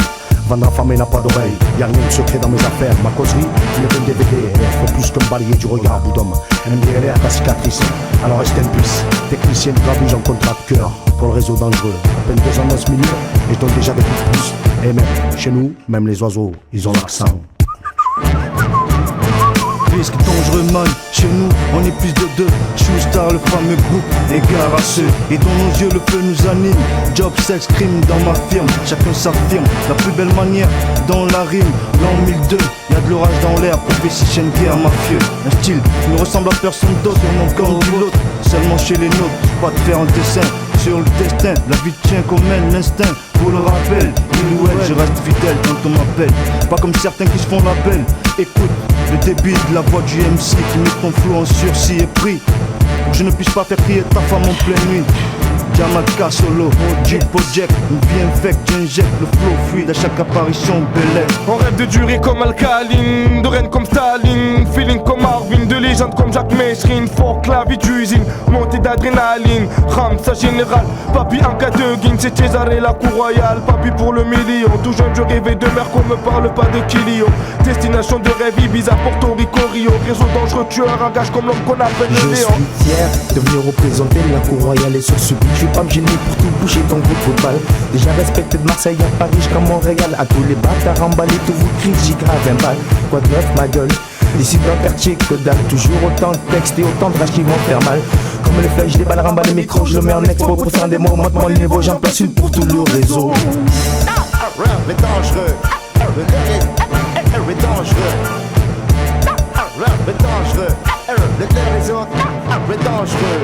[SPEAKER 7] Vendre femme n'a pas d'oreille, y'a rien de secret dans mes affaires. Ma causerie, il est un DVD. Faut plus que me balayer du regard à bout d'homme. MDLR, ta cicatrice, alors reste un puce. Technicien de gravouge en contrat de cœur. Pour le réseau dangereux, à peine 2 ans dans ce milieu, et je donne déjà des coups de pouce. Et même, chez nous, même les oiseaux, ils ont l'accent.
[SPEAKER 24] Risque dangereux man, chez nous on est plus de 2. Shoestar le fameux groupe, égard à ceux. Et dans nos yeux le feu nous anime. Job, sex, crime dans ma firme, chacun s'affirme. La plus belle manière dans la rime. L'an 1002, y'a de l'orage dans l'air. Prophétie, chaîne, guerre, mafieux. Un style qui ne ressemble à personne d'autre. Sur mon corps du l'autre, seulement chez les nôtres. Pas de faire un dessin sur le destin. La vie tient comme elle, l'instinct. Pour le rappel, il ou elle, je reste fidèle quand on m'appelle. Pas comme certains qui se font la belle. Écoute le débit de la voix du MC qui met ton flow en sursis et pris. Pour que je ne puisse pas faire crier ta femme en pleine nuit. Jamaica solo, Jeep Project, une vie infecte, j'injecte le flow fluide à chaque apparition Belay.
[SPEAKER 5] On rêve de durer comme Alcaline, de reine comme Staline, feeling comme Marvin, de légende comme Jacques Messrine, fort clavier d'usine, montée d'adrénaline, Ramsa général, papi en cas de guine, c'est Cesare la cour royale, papi pour le million, tout jeune je rêvais de mer qu'on me parle pas de Kilio, destination de rêve Ibiza, Porto Rico, Rio, réseau dangereux, tueur, un gage comme l'homme qu'on appelle le Léon.
[SPEAKER 25] Je suis fier de venir représenter la cour royale et sur ce beat, je vais pas me gêner pour tout bouger dans votre football. Déjà respecté de Marseille à Paris jusqu'à Montréal, à tous les bâtards emballés, tous vous crient, j'y grave un bal. Quoi de neuf ma gueule, ici dans le quartier que dalle, toujours autant de textes et autant de rage qui vont faire mal. Comme les flèches, je déballe, remballe les micros, je le mets en expo pour faire des mots, monte-moi le niveau, j'en place une pour tout le réseau.
[SPEAKER 24] Le dangereux, le dangereux, le dangereux, les autres, le dangereux.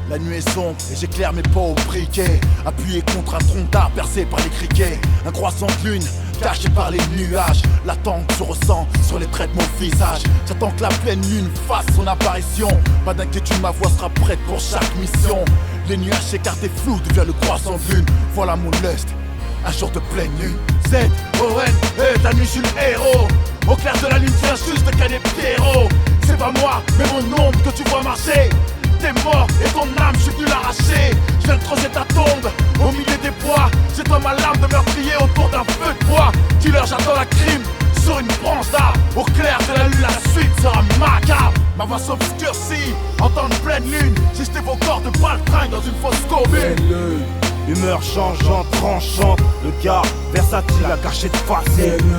[SPEAKER 12] La nuit est sombre et j'éclaire mes pas au briquet. Appuyé contre un tronc d'arbre percé par les criquets. Un croissant de lune caché par les nuages. L'attente se ressent sur les traits de mon visage. J'attends que la pleine lune fasse son apparition. Pas d'inquiétude, ma voix sera prête pour chaque mission. Les nuages s'écartent et flou devient le croissant de lune. Voilà mon lust, un jour de pleine lune. Z-O-N, la nuit je suis le héros. Au clair de la lune c'est juste de cadet Pierrot. C'est pas moi, mais mon ombre que tu vois marcher. T'es mort et ton âme, je suis venu l'arracher. Je viens de creuser ta tombe au milieu des bois. J'ai toi ma lame de meurtrier autour d'un feu de bois. Killer, j'attends la crime sur une branche d'arbre. Au clair de la lune, la suite sera macabre. Ma voix s'obscurcit en temps de pleine lune. Si j'étais vos corps de baltringue dans une fosse commune.
[SPEAKER 24] Humeur changeante, tranchante, le gars versatile à cacher de face.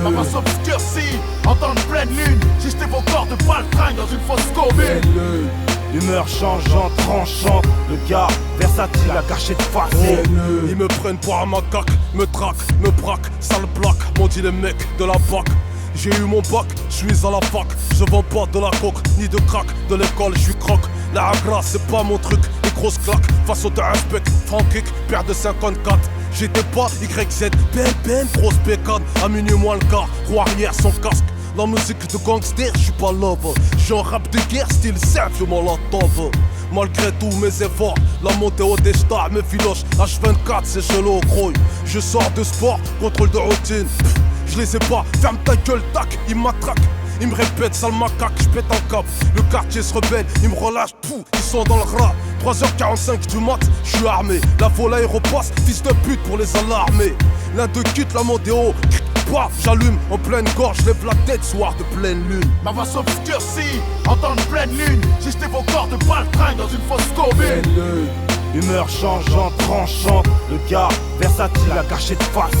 [SPEAKER 12] Ma voix s'obscurcit en temps de pleine lune. Si j'étais vos corps de baltringue dans une fosse commune.
[SPEAKER 24] Humeur changeante, tranchante, le gars versatile à cacher de face.
[SPEAKER 1] Ils me prennent pour un macaque, me traquent, me braquent, sale plaque, m'ont dit les mecs de la BAC. J'ai eu mon bac, je suis à la fac, je vends pas de la coke, ni de crack, de l'école je suis croque. La agra c'est pas mon truc, les grosses claques, face au spec, franc kick, paire de 54. J'étais pas YZ, BM, grosse bécane, à minuit moins le quart, roue arrière sans casque. La musique de gangster, j'suis pas love. J'suis en rap de guerre, style simple, molotov. Malgré tous mes efforts, la montée au destin, mes filoches, H24, c'est chelou, gros. Je sors de sport, contrôle de routine. Je les ai pas, ferme ta gueule, tac, ils m'attraquent. Ils me répètent, sale macaque, j'pète un cap. Le quartier se rebelle, ils me relâchent, pouf, ils sont dans le rat. 3h45 du mat, j'suis armé. La volaille repasse, fils de pute pour les alarmer. L'un de quitte la Mondéo, j'allume en pleine gorge, lève la tête, soir de pleine lune.
[SPEAKER 12] Ma voix s'obscurcit en temps de pleine lune. Si j'étais vos corps de baltringue dans une fosse commune.
[SPEAKER 24] Humeur changeante, tranchante, le gars versatile à cacher de face.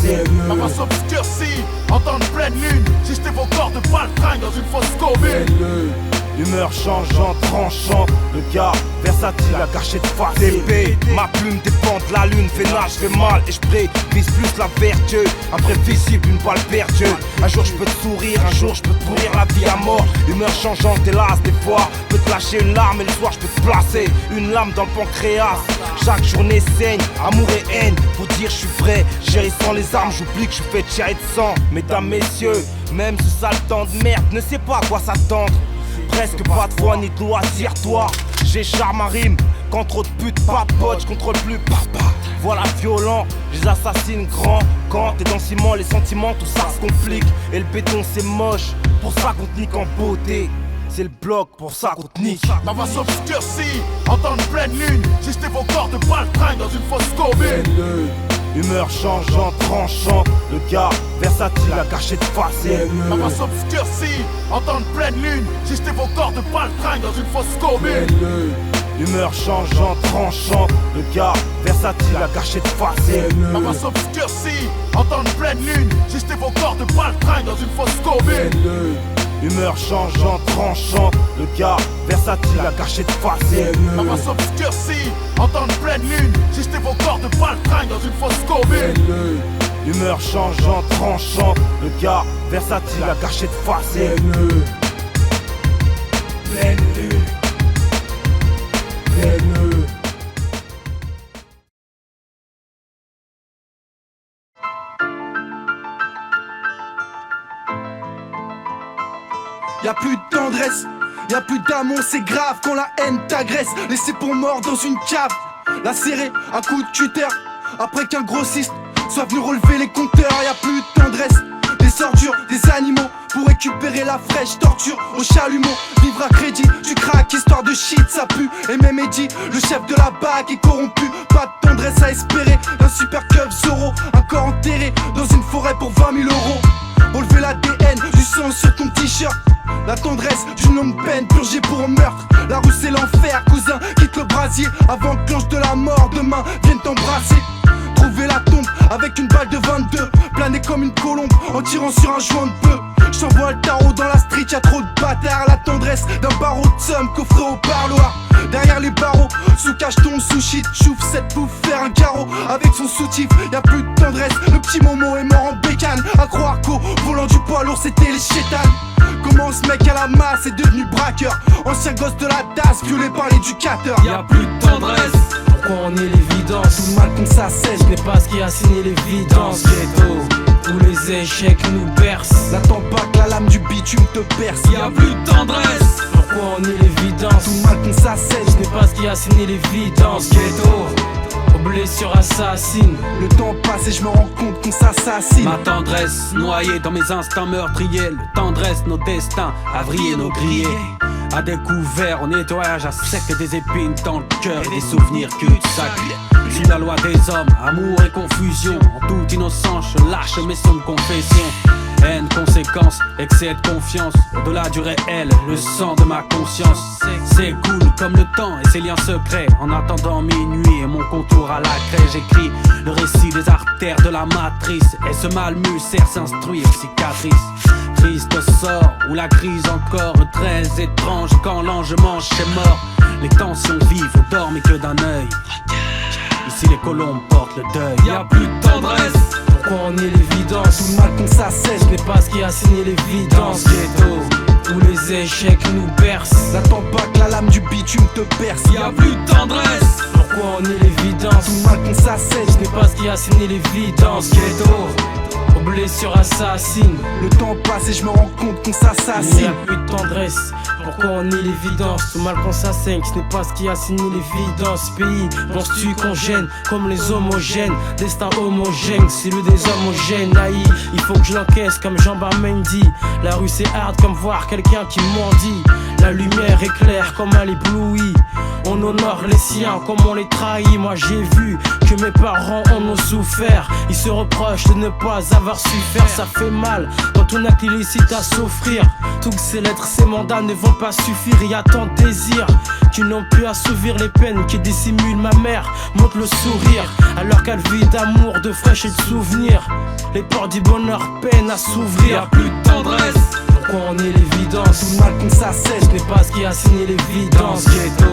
[SPEAKER 12] Ma voix s'obscurcit en temps de pleine lune. Si j'étais vos corps de baltringue dans une fosse commune.
[SPEAKER 24] Humeur changeante, tranchante, le gars versatile à cacher de face.
[SPEAKER 18] Épée, ma plume dépend de la lune, vénage, je fais mal et je vise plus la vertu. Imprévisible, une balle perdue. Un jour je peux te sourire, un jour je peux te pourrir la vie à mort. Humeur changeante, hélas, des fois, je peux te lâcher une larme et le soir je peux te placer une lame dans le pancréas. Chaque journée saigne, amour et haine. Faut dire je suis vrai, chéri sans les armes, j'oublie que je suis fait de chair et de sang. Mesdames, messieurs, même ce sale temps de merde ne sait pas à quoi s'attendre. Presque pas de foi ni de loi, tire-toi. J'ai charme à rime, quand trop de putes, pas de potes, j'contrôle plus papa. Voilà violent, je les assassine grand. Quand t'es dans le ciment, les sentiments, tout ça se complique. Et le béton c'est moche, pour ça qu'on te nique en beauté. C'est le bloc, pour ça qu'on te nique.
[SPEAKER 12] Ma voix s'obscurcit en temps de pleine lune. Si j'étais vos corps de baltringue dans une fosse commune.
[SPEAKER 24] Humeur changeante, tranchante, le gars versatile à cacher de face.
[SPEAKER 12] Ma voix s'obscurcit en temps de pleine lune. Si j'étais vos corps de baltringue dans une fosse commune.
[SPEAKER 24] Humeur changeante, tranchante, le gars versatile à cacher de face.
[SPEAKER 12] Ma voix s'obscurcit en temps de pleine lune. Si j'étais vos corps de baltringue dans une fosse commune.
[SPEAKER 24] Humeur changeante, tranchante, le gars versatile à cacher de face.
[SPEAKER 12] Ma voix s'obscurcit en temps de pleine lune. Si j'étais vos corps de baltringue dans une fosse commune.
[SPEAKER 24] Humeur changeante, tranchante, le gars versatile à cacher de face.
[SPEAKER 12] Pleine lune. Pleine lune.
[SPEAKER 8] y'a plus de tendresse. Y'a plus d'amour, c'est grave quand la haine t'agresse. Laissé pour mort dans une cave, la serrer à coups de cutter. Après qu'un grossiste soit venu relever les compteurs. Y'a plus de tendresse, des ordures, des animaux. Pour récupérer la fraîche torture au chalumeau. Vivre à crédit, tu craques, histoire de shit, ça pue. Et même Eddie, le chef de la BAC est corrompu. Pas de tendresse à espérer d'un super keuf Zoro. Un corps enterré dans une forêt pour 20 000 euros. Relever l'ADN, du sang sur ton t-shirt. La tendresse d'une longue peine purgée pour un meurtre. La rue c'est l'enfer, cousin, quitte le brasier avant que l'ange de la mort demain vienne t'embrasser. Trouver la tombe avec une balle de 22, planer comme une colombe en tirant sur un joint de bœuf. J'envoie le tarot dans la street, y'a trop de bâtards. La tendresse d'un barreau de somme coffré au parloir. Derrière les barreaux, sous cache ton sushi. Chouf cette pouffe, faire un carreau avec son soutif. Y'a plus de tendresse, le petit Momo est mort en bécane. À croire qu'au volant du poids lourd c'était les chétanes. Comment ce mec à la masse est devenu braqueur. Ancien gosse de la DAS, violé par l'éducateur.
[SPEAKER 9] Y'a plus de tendresse, pourquoi on est l'évidence.
[SPEAKER 8] Tout le mal qu'on s'assèche,
[SPEAKER 9] n'est pas ce qui a signé l'évidence. Ghetto, tous les échecs nous bercent.
[SPEAKER 8] N'attends pas que la lame du bitume te perce.
[SPEAKER 9] Y'a plus de tendresse, pourquoi on est l'évidence.
[SPEAKER 8] Tout le mal qu'on s'assèche,
[SPEAKER 9] n'est pas ce qui a signé l'évidence. Ghetto, aux blessures assassines.
[SPEAKER 8] Le temps passe et je me rends compte qu'on s'assassine.
[SPEAKER 2] Ma tendresse noyée dans mes instincts meurtriers. Le tendresse nos destins, à vriller nos grillés. À découvert, au nettoyage à sec des épines dans le cœur et des souvenirs cul-de-sac. Sous la loi des hommes, amour et confusion. En toute innocence, je lâche mes sombres confessions. Haine, conséquence, excès de confiance. Au-delà du réel, le sang de ma conscience s'écoule comme le temps et ses liens secrets. En attendant minuit et mon contour à la craie, j'écris le récit des artères de la matrice. Et ce malmus sert s'instruire, cicatrice. Triste sort où la crise encore très étrange. Quand l'ange mange c'est mort. Les tensions vives dorment que d'un œil. Ici les colombes portent le deuil.
[SPEAKER 9] Y'a plus de tendresse, pourquoi on est l'évidence.
[SPEAKER 8] Tout le mal qu'on s'assèche,
[SPEAKER 9] n'est pas ce qui a signé l'évidence. Ghetto, tous les échecs nous bercent.
[SPEAKER 8] N'attends pas que la lame du bitume te perce.
[SPEAKER 9] Y'a plus de tendresse, pourquoi on est l'évidence.
[SPEAKER 8] Tout le mal qu'on s'assèche,
[SPEAKER 9] n'est pas ce qui a signé l'évidence. Ghetto, aux blessures assassines.
[SPEAKER 8] Le temps passe et je me rends compte qu'on s'assassine.
[SPEAKER 9] Il n'y a plus de tendresse, pourquoi on est l'évidence. Tout mal qu'on s'assaigne, ce n'est pas ce qui a signé l'évidence. Pays, penses-tu qu'on gêne comme les homogènes. Destin homogène, c'est le des homogènes. Naïf, il faut que je l'encaisse comme Jean-Bart Mendy. La rue c'est hard comme voir quelqu'un qui mendie. La lumière éclaire comme un ébloui. On honore les siens comme on les trahit. Moi j'ai vu que mes parents en ont souffert. Ils se reprochent de ne pas avoir su faire. Ça fait mal quand on acte illicite à souffrir. Toutes ces lettres, ces mandats ne vont pas suffire. Il y a tant de désirs qui n'ont pu assouvir les peines qui dissimulent. Ma mère montre le sourire alors qu'elle vit d'amour, de fraîche et de souvenirs. Les portes du bonheur peinent à s'ouvrir. Y'a plus de tendresse, pourquoi on est l'évidence.
[SPEAKER 8] Tout le mal qu'on s'assèche,
[SPEAKER 9] n'est pas ce qui a signé l'évidence. Ghetto,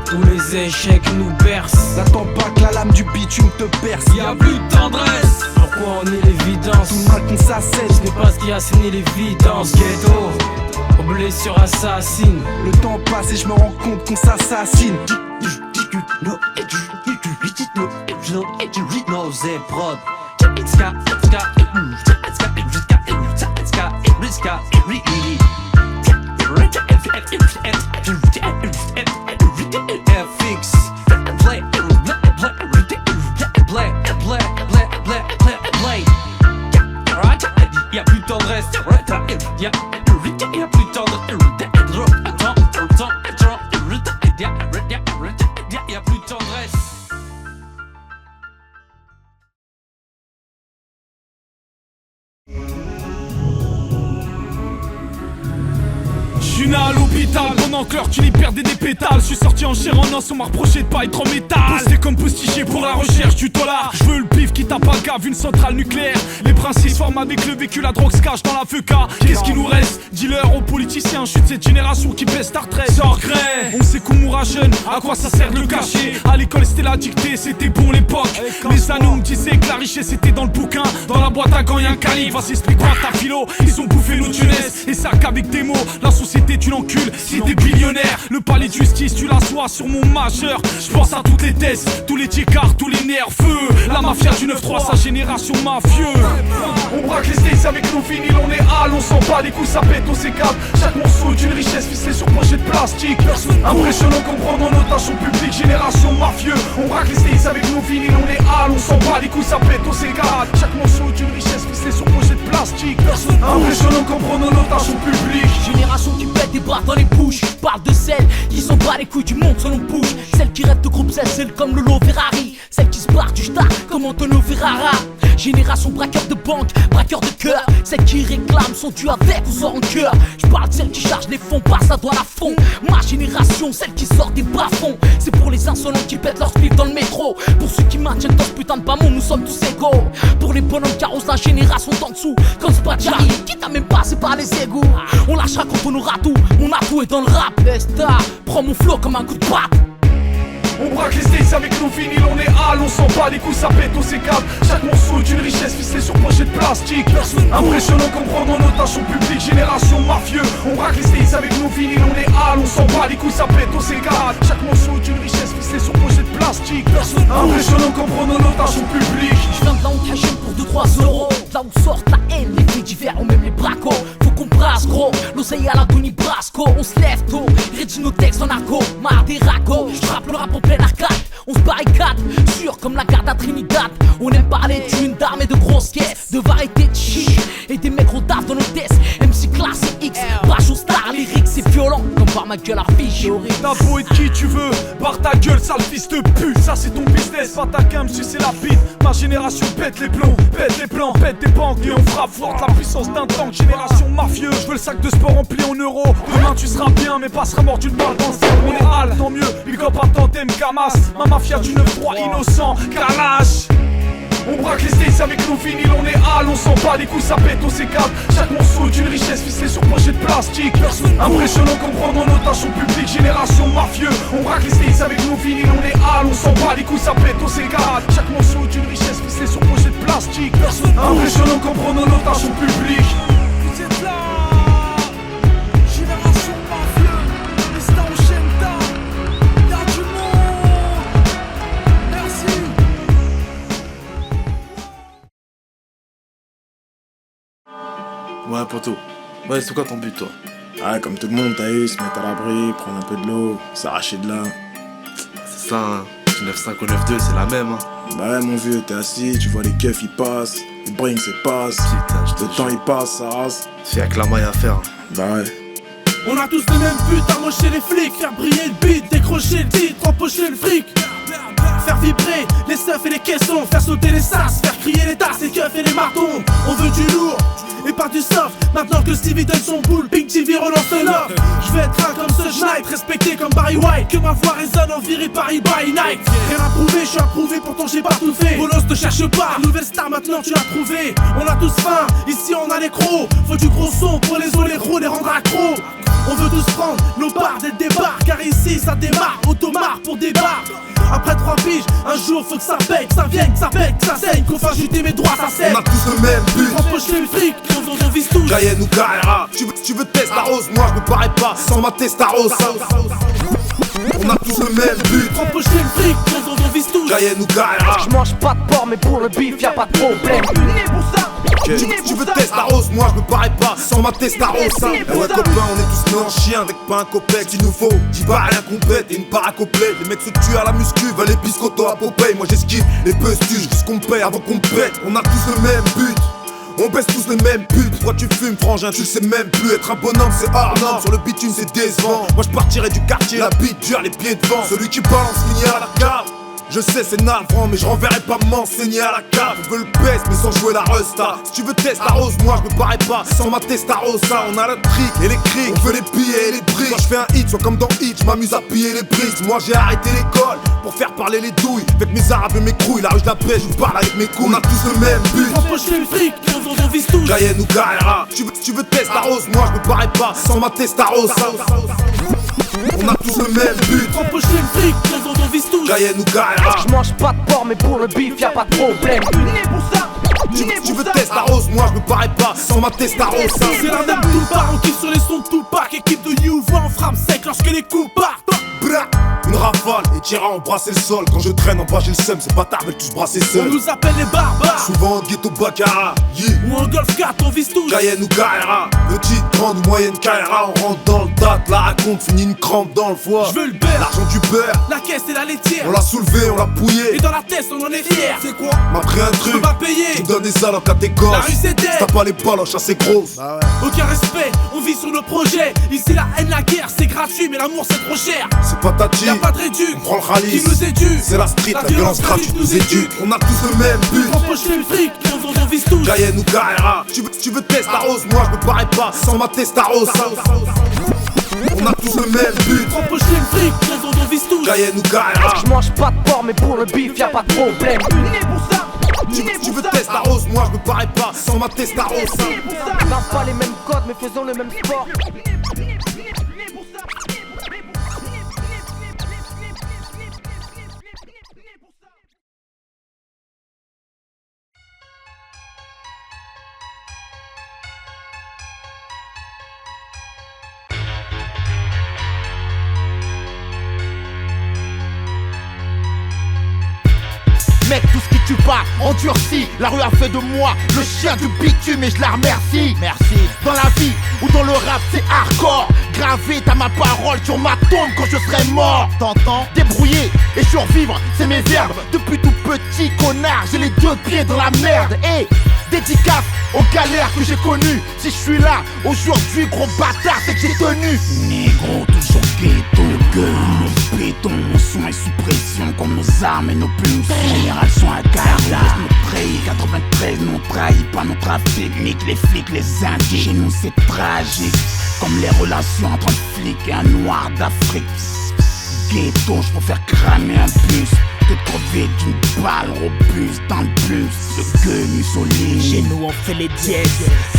[SPEAKER 9] tous les échecs nous bercent.
[SPEAKER 8] N'attends pas que la lame du bitume te perce.
[SPEAKER 9] Y'a plus de tendresse, pourquoi on est l'évidence.
[SPEAKER 8] Tout le mal qu'on s'assèche,
[SPEAKER 9] n'est pas ce qui a signé l'évidence. Ghetto, aux blessures assassines.
[SPEAKER 8] Le temps passe et je me rends compte qu'on s'assassine.
[SPEAKER 2] Y'a plus de tendresse, y'a plus de tendresse. Y'a plus de tendresse.
[SPEAKER 3] Je suis né à l'hôpital, pendant que l'heure tu n'y perdais des pétales. Je suis sorti en chair en os, on m'a reproché de pas être en métal. Posté comme postiché pour la recherche du dollar. Je veux le pif qui tape à cave, une centrale nucléaire. Les principes forment avec le vécu, la drogue se cache dans la FEK. Qu'est-ce qui nous reste? Dealers aux politiciens, je suis de cette génération qui baisse ta retraite. Sans regret, on sait qu'on mourra jeune, à quoi ça sert de le cacher? À l'école c'était la dictée, c'était pour l'époque. Les anneaux me disaient que la richesse était dans le bouquin. Dans la boîte à gants y'a un calibre, vas-y explique-moi ta philo. Ils ont bouffé notre jeunesse, et ça qu'avec des mots. La société tu l'encules,
[SPEAKER 18] si t'es billionnaire. Le palais de justice, tu l'assois sur mon majeur. J'pense à toutes les tests, tous les tchécards, tous les nerveux. La mafia du 9-3, sa génération mafieux. On braque les States avec nos vinyles, on est hal, on s'en bat les coups, ça pète, on s'écarte. Chaque morceau d'une richesse ficelée sur projet de plastique. Impressionnant qu'on prend en otage au public, génération mafieux. On braque les States avec nos vinyles, on est hal, on s'en bat les coups, ça pète, on s'écarte. Chaque morceau d'une richesse ficelée sur projet de plastique. Impressionnant qu'on prend en otage au public.
[SPEAKER 15] Génération qui pète des bras dans les bouches. Parle de celles qui s'en bat les couilles du monde selon bouche. Celles qui rêvent de groupe celles comme Lolo Ferrari. Celles qui se barrent du star comme Antonio Ferrara. Génération braqueur de banque, braqueur de cœur. Celles qui réclament sont tues avec ou sans rancœur. J'parle de celles qui chargent les fonds, passent à douane à fond. Ma génération, celle qui sort des bas-fonds. C'est pour les insolents qui pètent leur slip dans le métro. Pour ceux qui maintiennent dans ce putain de bas monde, nous sommes tous égaux. Pour les bonhommes carrosses, la génération d'en dessous. Comme Spatchari, qui t'a même passé par les égouts. On lâchera quand on aura tout, mon atout est dans le rap. Lesta, prends mon flow comme un coup de patte.
[SPEAKER 18] On braque les States avec nos vinyles, on est hal, on s'en bat les coups, ça pète, on s'écarte. Chaque morceau d'une richesse ficelée sur projet de plastique. Impressionnant qu'on prend en otage au public, génération mafieux. On braque les States avec nos vinyles, on est hal, on s'en bat les coups, ça pète, on s'écarte. Chaque morceau d'une richesse ficelée sur projet de plastique. Impressionnant qu'on prend en otage au public.
[SPEAKER 15] Je viens de là où t'achètes pour 2-3 euros. Là où sortent la haine, les faits divers ou même les bracos. Faut qu'on brasse gros, l'oseille à la Tony Brasco. On se lève tôt, rédige nos textes en argot. Marre des ragots, j'rappe le rap en pleine arcade. On se barricade, sûr comme la garde à Trinidad. On aime parler d'une d'armes et de grosses caisses, de variété de shit et des mecs rodaf dans nos tests. MC classe X, brache aux stars lyriques, c'est violent comme par ma gueule affiche et horrible.
[SPEAKER 18] T'as beau être qui tu veux, barre ta gueule sale fils de pute. Ça c'est ton business, pas ta cam si c'est la bite. Ma génération pète les plombs, pète les plans, pète des banques et on frappe forte la puissance d'un tank. Génération mafieux, je veux le sac de sport rempli en euros. Demain tu seras bien mais passeras mort d'une balle dans le ciel. On est hal, tant mieux, big up à Tandem Kamas. Ma mafia du 9-3 innocent, Kalash. On braque les States avec nos vinyles, on est hal, on s'en bat les coups, ça pète, on s'écarte. Chaque morceau d'une richesse ficelée sur projet de plastique. Impressionnant qu'on prend en otage au public, génération mafieux. On braque les States avec nos vinyles, on est hal, on s'en bat les coups, ça pète, on s'écarte. Chaque morceau d'une richesse ficelée sur projet de plastique. Impressionnant qu'on prend en otage au public.
[SPEAKER 3] Vous êtes là, génération mafieux, Esta Ochenta, y'a du monde. Merci.
[SPEAKER 10] Ouais, poto. Ouais, c'est quoi ton but, toi? Ah, comme tout le monde, t'as eu, se mettre à l'abri, prendre un peu de l'eau, s'arracher de là. C'est ça, hein. Du 9-5 au 9-2, c'est la même, hein. Bah ouais, mon vieux, t'es assis, tu vois les keufs, ils passent, les brings, c'est passe. Putain, le temps, il passe, ça rase. C'est avec la maille à faire. Bah ouais.
[SPEAKER 3] On a tous le même but, amocher les flics, faire briller le beat, décrocher le titre, empocher le fric. Faire vibrer les seufs et les caissons, faire sauter les sas, faire crier les tasses, les keufs et les martons. On veut du lourd et pas du soft. Maintenant que Stevie donne son boule, Pink TV relance le love. Je vais être un comme ce Knight, respecté comme Barry White. Que ma voix résonne en virée Paris by night. Rien à prouver, je suis approuvé, pourtant j'ai pas tout fait. Bolos te cherche pas, nouvelle star maintenant tu l'as trouvé. On a tous faim, ici on a les crocs. Faut du gros son pour les oléros, les rendre accros. On veut tous prendre nos barres dès le départ, car ici ça démarre, automar pour des bars. Après 3 piges, un jour faut que ça paye, que ça vienne, que ça pète, que ça saigne, qu'on fasse juter mes droits, ça saigne.
[SPEAKER 12] On a tous le même but,
[SPEAKER 3] empocher le fric, on vise tous.
[SPEAKER 12] Cayenne ou Carrera, tu veux Testaros, moi je me parais pas sans ma Testaros. On a tous le même but,
[SPEAKER 3] empocher le fric, on vise tous.
[SPEAKER 12] Cayenne ou Carrera.
[SPEAKER 4] Je mange pas de porc mais pour le bif y'a pas de problème. Né pour ça.
[SPEAKER 12] Tu veux Testaros, moi je me parais pas sans ma Testaros. Eh ouais copain, on est tous nés en chien avec pas un copec. Il nous faut 10 barres rien complète et une paracomplète. Les mecs se tuent à la muscu, veulent les biscottos à Popeye. Moi j'esquive les pustules, jusqu'à ce qu'on paye avant qu'on pète. On a tous le même but, on baisse tous les mêmes buts. Pourquoi tu fumes frangin, tu le sais même plus. Être un bonhomme c'est hard, non. Sur le bitume c'est décevant. Moi je partirais du quartier, la bite dure, les pieds devant. Celui qui balance finira à la cave. Je sais c'est navrant mais je renverrai pas m'enseigner à la cave. On veut le peste mais sans jouer la resta. Si tu veux Testaros, moi je me parais pas sans ma Testarossa. On a le trick et les crics, on veut les billets et les briques. Quand je fais un hit, soit comme dans Hit, je m'amuse à piller les briques. Moi j'ai arrêté l'école pour faire parler les douilles. Avec mes arabes et mes couilles, la rue je la pêche, je parle avec mes couilles. On a tous le même but,
[SPEAKER 3] empocher le fric, on vise tous.
[SPEAKER 12] Cayenne ou Carrera, tu veux Testaros, moi je me parais pas sans ma Testarossa. On a tous le même but,
[SPEAKER 3] empocher le fric, on vise tous.
[SPEAKER 12] Cayenne ou Carrera.
[SPEAKER 4] Je mange pas de porc mais pour le bif y'a pas de problème.
[SPEAKER 3] Né pour ça.
[SPEAKER 12] Tu veux testarose, moi je me parais pas sans ma testarose.
[SPEAKER 3] C'est la même Tupac, on kiffe sur les sons de Tupac. Équipe de Youvo, on frappe sec lorsque les coups partent.
[SPEAKER 12] Une rafale et tira embrasser le sol. Quand je traîne en bas j'ai le seum, c'est bâtard veulent tous brasser seuls.
[SPEAKER 3] On nous appelle les barbares.
[SPEAKER 12] Souvent en ghetto Baccarat,
[SPEAKER 3] ou en Golf 4 on vise tous.
[SPEAKER 12] Cayenne ou Carrera, petite, grande ou moyenne Carrera. On rentre dans le date, la raconte, finit une crampe dans le foie.
[SPEAKER 3] Je veux le beurre,
[SPEAKER 12] l'argent du beurre,
[SPEAKER 3] la caisse et la laitière.
[SPEAKER 12] On l'a soulevé, on l'a pouillé,
[SPEAKER 3] et dans la tête on en est fier.
[SPEAKER 12] C'est quoi? M'a pris un truc,
[SPEAKER 3] je peux pas payer.
[SPEAKER 12] Tu me donnes des allocs à tes gosses.
[SPEAKER 3] La rue c'est dead,
[SPEAKER 12] t'as pas les baloches assez grosses.
[SPEAKER 3] Aucun respect, on vit sur nos projets. Ici la haine, la guerre, c'est gratuit mais l'amour c'est trop cher.
[SPEAKER 12] C'est pas ta
[SPEAKER 3] y'a pas de réduc,
[SPEAKER 12] on prend le rallye,
[SPEAKER 3] qui nous éduque.
[SPEAKER 12] C'est la street, la violence gratuite nous éduque. On a tous le même but,
[SPEAKER 3] empocher le fric, on vise tous.
[SPEAKER 12] Cayenne ou Carrera, tu veux testarose, moi je me parais pas sans ma testarose. On a tous le même but,
[SPEAKER 3] empocher le fric, on vise tous.
[SPEAKER 12] Cayenne ou Carrera.
[SPEAKER 25] Je mange pas de porc mais pour le bif y'a pas de problème.
[SPEAKER 12] Tu veux testarose, moi je me parais pas sans ma testarose.
[SPEAKER 25] On n'a pas les mêmes codes mais faisons le même sport.
[SPEAKER 12] Mec, tout ce qui tue pas endurci. La rue a fait de moi le chien du bitume et je la remercie. Merci. Dans la vie ou dans le rap, c'est hardcore. Gravé, t'as ma parole sur ma tombe quand je serai mort. T'entends? Débrouiller et survivre, c'est mes verbes. Depuis tout petit connard, j'ai les deux pieds dans la merde. Et dédicace aux galères que j'ai connues. Si je suis là aujourd'hui, gros bâtard, c'est que j'ai tenu.
[SPEAKER 11] Négro, toujours ghetto, gueule, nos bétons, son et sous pression comme nos armes et nos pulsions. Génération à carrelage, nous trahit, 93, nous trahit pas notre trafic. Nique les flics, les indies, chez nous c'est tragique. Comme les relations entre un flic et un noir d'Afrique. Ghetto, je préfère cramer un bus que de crever d'une balle robuste dans le bus. Le gueux Mussolini.
[SPEAKER 15] Chez nous on fait les dièses,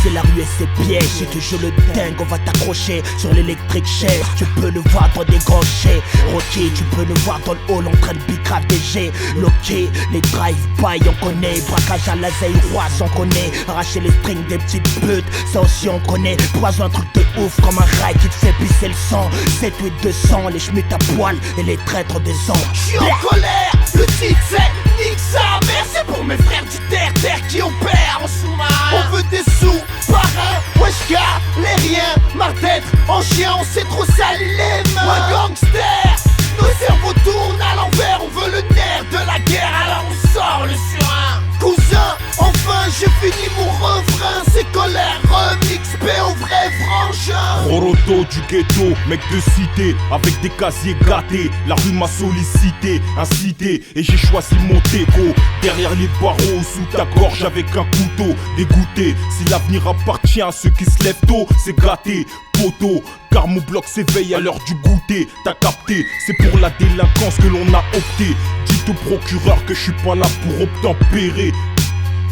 [SPEAKER 15] c'est la rue et ses pièges. Si tu joues le dingue, on va t'accrocher sur l'électrique chaise. Tu peux le voir dans des grands chais. Rocky, tu peux le voir dans le hall en train de bicrave des G. Loqué, les drive-by on connaît. Braquage à la zeille, roi on connaît. Arracher les strings des petites putes, ça aussi on connaît. Poison un truc de ouf comme un rail qui te fait pisser le sang. 7, 8, 200, les schmittes à poil et les traîtres des ans.
[SPEAKER 12] J'suis en colère, le titre c'est nique sa mère. C'est pour mes frères du terre qui opèrent en sous-marin. On veut des sous, parrain, wesh les riens. Marre d'être en chien, on s'est trop sali les mains. Un gangster, nos cerveaux tournent à l'envers. On veut le nerf de la guerre, alors on sort le surin. Cousin, enfin j'ai fini mon refrain. C'est colère, remix, P au vrai frangin.
[SPEAKER 18] Roroto du ghetto, mec de cité, avec des casiers gâtés. La rue m'a sollicité, incité, et j'ai choisi mon déco. Derrière les barreaux, sous ta gorge avec un couteau. Dégoûté, si l'avenir appartient à ceux qui se lèvent tôt, c'est gâté. Poteau, car mon bloc s'éveille à l'heure du goûter. T'as capté, c'est pour la délinquance que l'on a opté. Dites au procureur que je suis pas là pour obtempérer.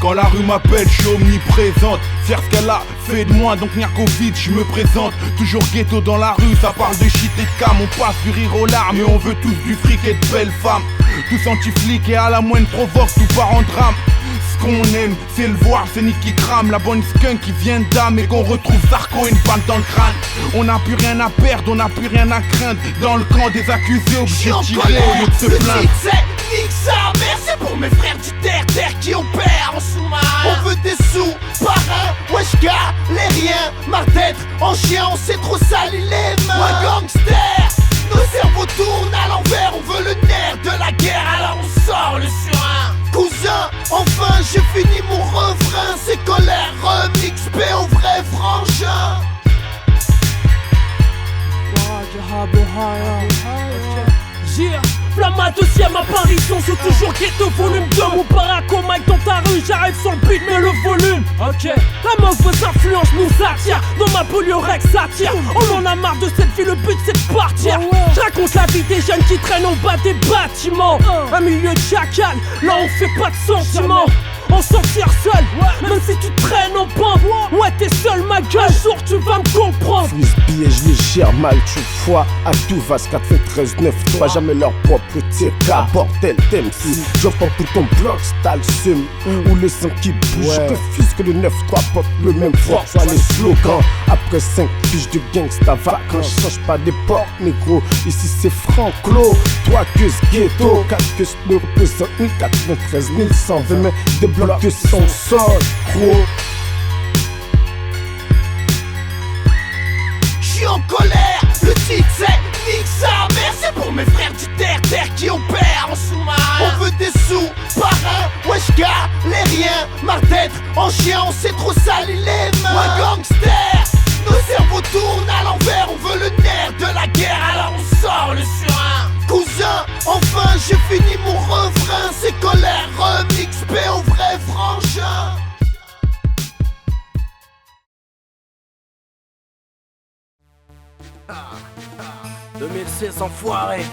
[SPEAKER 18] Quand la rue m'appelle, je suis omniprésente. Faire ce qu'elle a fait de moi, donc rien qu'au vide, je me présente. Toujours ghetto dans la rue, ça parle de shit et de cam. On passe du rire aux larmes et on veut tous du fric et de belles femmes. Tous anti-flics et à la moindre provoque, tout part en drame. Ce qu'on aime, c'est le voir, c'est Nick qui crame. La bonne skunk qui vient d'âme et qu'on retrouve Zarco et une balle dans le crâne. On n'a plus rien à perdre, on n'a plus rien à craindre. Dans le camp des accusés, obligés de tirer au lieu de se plaindre.
[SPEAKER 12] Nique sa mère, c'est pour mes frères du terre qui opèrent en sous-marin. On veut des sous, parrain, wesh les riens. Marre d'être en chien, on s'est trop sali les mains. Un gangster, nos cerveaux tournent à l'envers. On veut le nerf de la guerre, alors on sort le surin. Cousin, enfin j'ai fini mon refrain. C'est colère, remix, P au vrai frangin.
[SPEAKER 15] Flamma, deuxième apparition, c'est toujours ghetto volume 2. Mon baraque au mic dans ta rue, j'arrive sur le beat, mais le volume. Ok, la mauvaise influence nous attire. Dans ma poliorex ça tire. On en a marre de cette vie, le but c'est de partir. Je raconte la vie des jeunes qui traînent en bas des bâtiments. Un milieu de chacal, là on fait pas de sentiments. en sortir seul. Même si tu traînes en pompe, ouais t'es seul ma gueule. Un jour tu vas me comprendre.
[SPEAKER 6] Frisbee et je les gère mal, tu vois. À tout va 93 9 3, jamais leur propre TK. Bordel d'MC, je prends pour ton bloc, style sum. Ou le sang qui bouge, que fils que le 9-3 porte le même fort. Soit les slogans, après 5 fiches de gangsta vacances. Change pas d'époque, négro, ici c'est Franc-Clos. 3 queues ghetto, 4 queues ne représentent 93 120 mais des blocs de son sol, gros.
[SPEAKER 12] J'suis en colère, le titre c'est nique sa mère. C'est pour mes frères du terre-terre qui opèrent en sous-marin. On veut des sous, parrain, wesh gars, les riens. Marre d'être en chien, on s'est trop sali les mains. Moi gangster, nos cerveaux tournent à l'envers. On veut le nerf de la guerre, alors on sort le surin. Cousin, enfin j'ai fini mon refrain. C'est colère, remix, paix au vrai frangin.
[SPEAKER 9] 2006 enfoiré,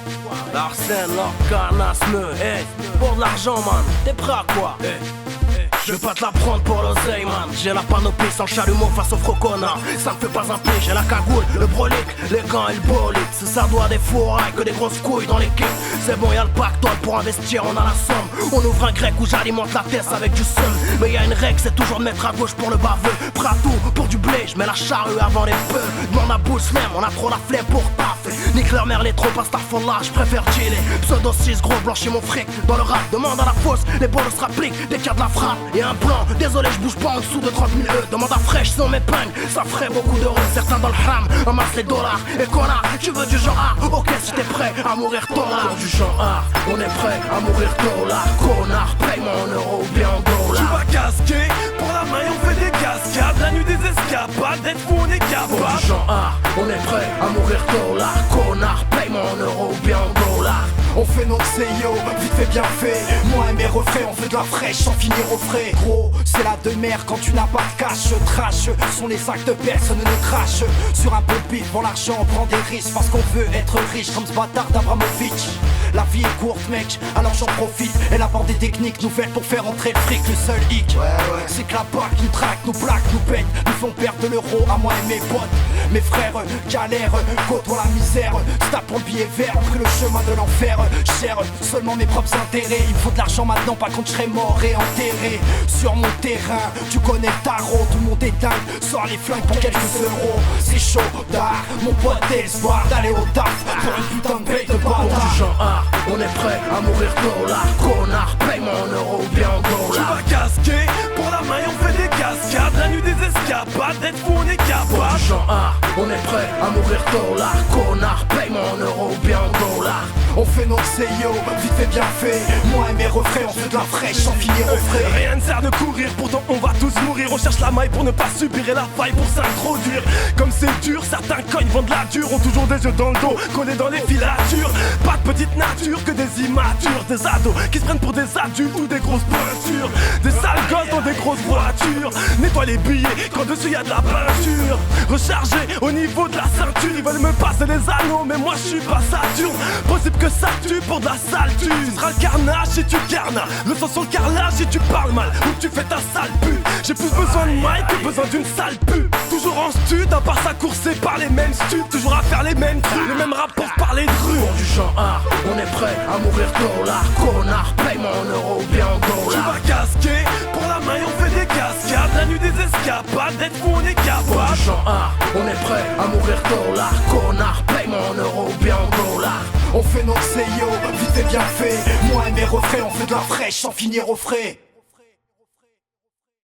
[SPEAKER 9] Larsen, l'orcanas, hey, pour de l'argent man, t'es prêt à quoi? Je vais pas te la prendre pour l'oseille man. J'ai la panoplie sans chalumeau face au froconnard. Ça me fait pas un j'ai la cagoule, le brolic, les gants et le bolide. Si ça doit des fourrailles que des grosses couilles dans l'équipe. C'est bon y'a le pactole pour investir, on a la somme. On ouvre un grec où j'alimente la tête avec du seum. Mais y'a une règle, c'est toujours de mettre à gauche pour le baveux. Prêt à tout pour du blé, je mets la charrue avant les bœufs. Demande à Bush même, on a trop la flemme pour taffer. Nique leur mère les trop là, je préfère chiller. Pseudo 6 gros blanchis mon fric dans le rap. Demande à la fosse, les bolos se rappliquent dès qu'il y a de la frappe. Et un plan, désolé je bouge pas en dessous de 30 000 E. Demande à fraîche sans m'épingle, ça ferait beaucoup d'euros. Certains dans le ham, amassent les dollars. Et connard, tu veux du genre art? Ok si t'es prêt à mourir tôt là. Pour du genre art, on est prêt à mourir tôt là. Connard, paye-moi en euros ou bien en dollars.
[SPEAKER 3] Tu vas casquer, pour la main on fait des cascades. La nuit des escapades, d'être fou on est capable.
[SPEAKER 9] Pour du genre art, on est prêt à mourir tôt là. Connard, paye-moi en euros ou bien en dollars.
[SPEAKER 12] On fait notre CEO, vite fait bien fait. Moi et mes refrains, on veut de la fraîche sans finir au frais. Gros, c'est la demeure quand tu n'as pas de cash. Trash, sont les actes de personne ne crache. Sur un peu de bif, pour l'argent on prend des risques. Parce qu'on veut être riche comme ce bâtard d'Abramovich. La vie est courte mec, alors j'en profite. Elle apporte des techniques nouvelles pour faire entrer le fric. Le seul hic, c'est que la BAC nous traque, nous plaque, nous pète. Nous font perdre de l'euro à moi et mes potes. Mes frères galèrent, côtoient la misère. Se tapent pour le billet vert, pris le chemin de l'enfer. Cher seulement mes propres intérêts. Il me faut de l'argent maintenant, pas quand je serai mort et enterré. Sur mon terrain, tu connais le tarot. Tout le monde est dingue, sors les flingues pour quelques euros. C'est chaud d'art, mon pote espoir d'aller au taf pour une putain de paye de bâtard.
[SPEAKER 9] Pour du genre art, on est prêt à mourir tôt là. Connard, paye-moi en euros ou bien en dollars.
[SPEAKER 3] Tu vas casquer, pour la main on fait des cascades. La nuit des escapades, d'être fou on est capable.
[SPEAKER 9] Pour du genre art, on est prêt à mourir tôt là. Connard, paye-moi en euros ou bien en dollars.
[SPEAKER 12] On fait notre CEO, vite fait bien fait. Moi et mes refrains, on fait de la fraîche sans finir au frais.
[SPEAKER 3] Rien ne sert de courir, pourtant on va tous mourir. On cherche la maille pour ne pas subir et la faille pour s'introduire. Comme c'est dur, certains cognes vendent la dure. Ont toujours des yeux dans le dos, collés dans les filatures. Pas de petite nature, que des immatures. Des ados qui se prennent pour des adultes ou des grosses peintures. Des sales gosses dans des grosses voitures. Nettoie les billets quand dessus y a de la peinture. Rechargé au niveau de la ceinture. Ils veulent me passer les anneaux, mais moi je suis pas Saturne. Possible que ça tue pour de la sale tue. Tu seras le carnage si tu carnas. Le sang sur le carrelage si tu parles mal ou que tu fais ta sale pute. J'ai plus besoin de Mike que besoin d'une sale pute. Toujours en stud, à part ça coursé par les mêmes studs. Toujours à faire les mêmes trucs, les mêmes rapports parler de rue.
[SPEAKER 9] Pour du genre art, on est prêt à mourir tôt là. Connard, paye-moi en euros ou bien en dollars.
[SPEAKER 3] Tu vas casquer, pour la main on fait des cascades. La nuit des escapades, d'être fou on est capable.
[SPEAKER 9] Pour du genre art, on est prêt à mourir tôt là. Connard, paye-moi en euros ou bien en dollars.
[SPEAKER 12] On fait notre CEO, vite et bien fait. Moi et mes refrains, on fait de la fraîche sans finir au frais.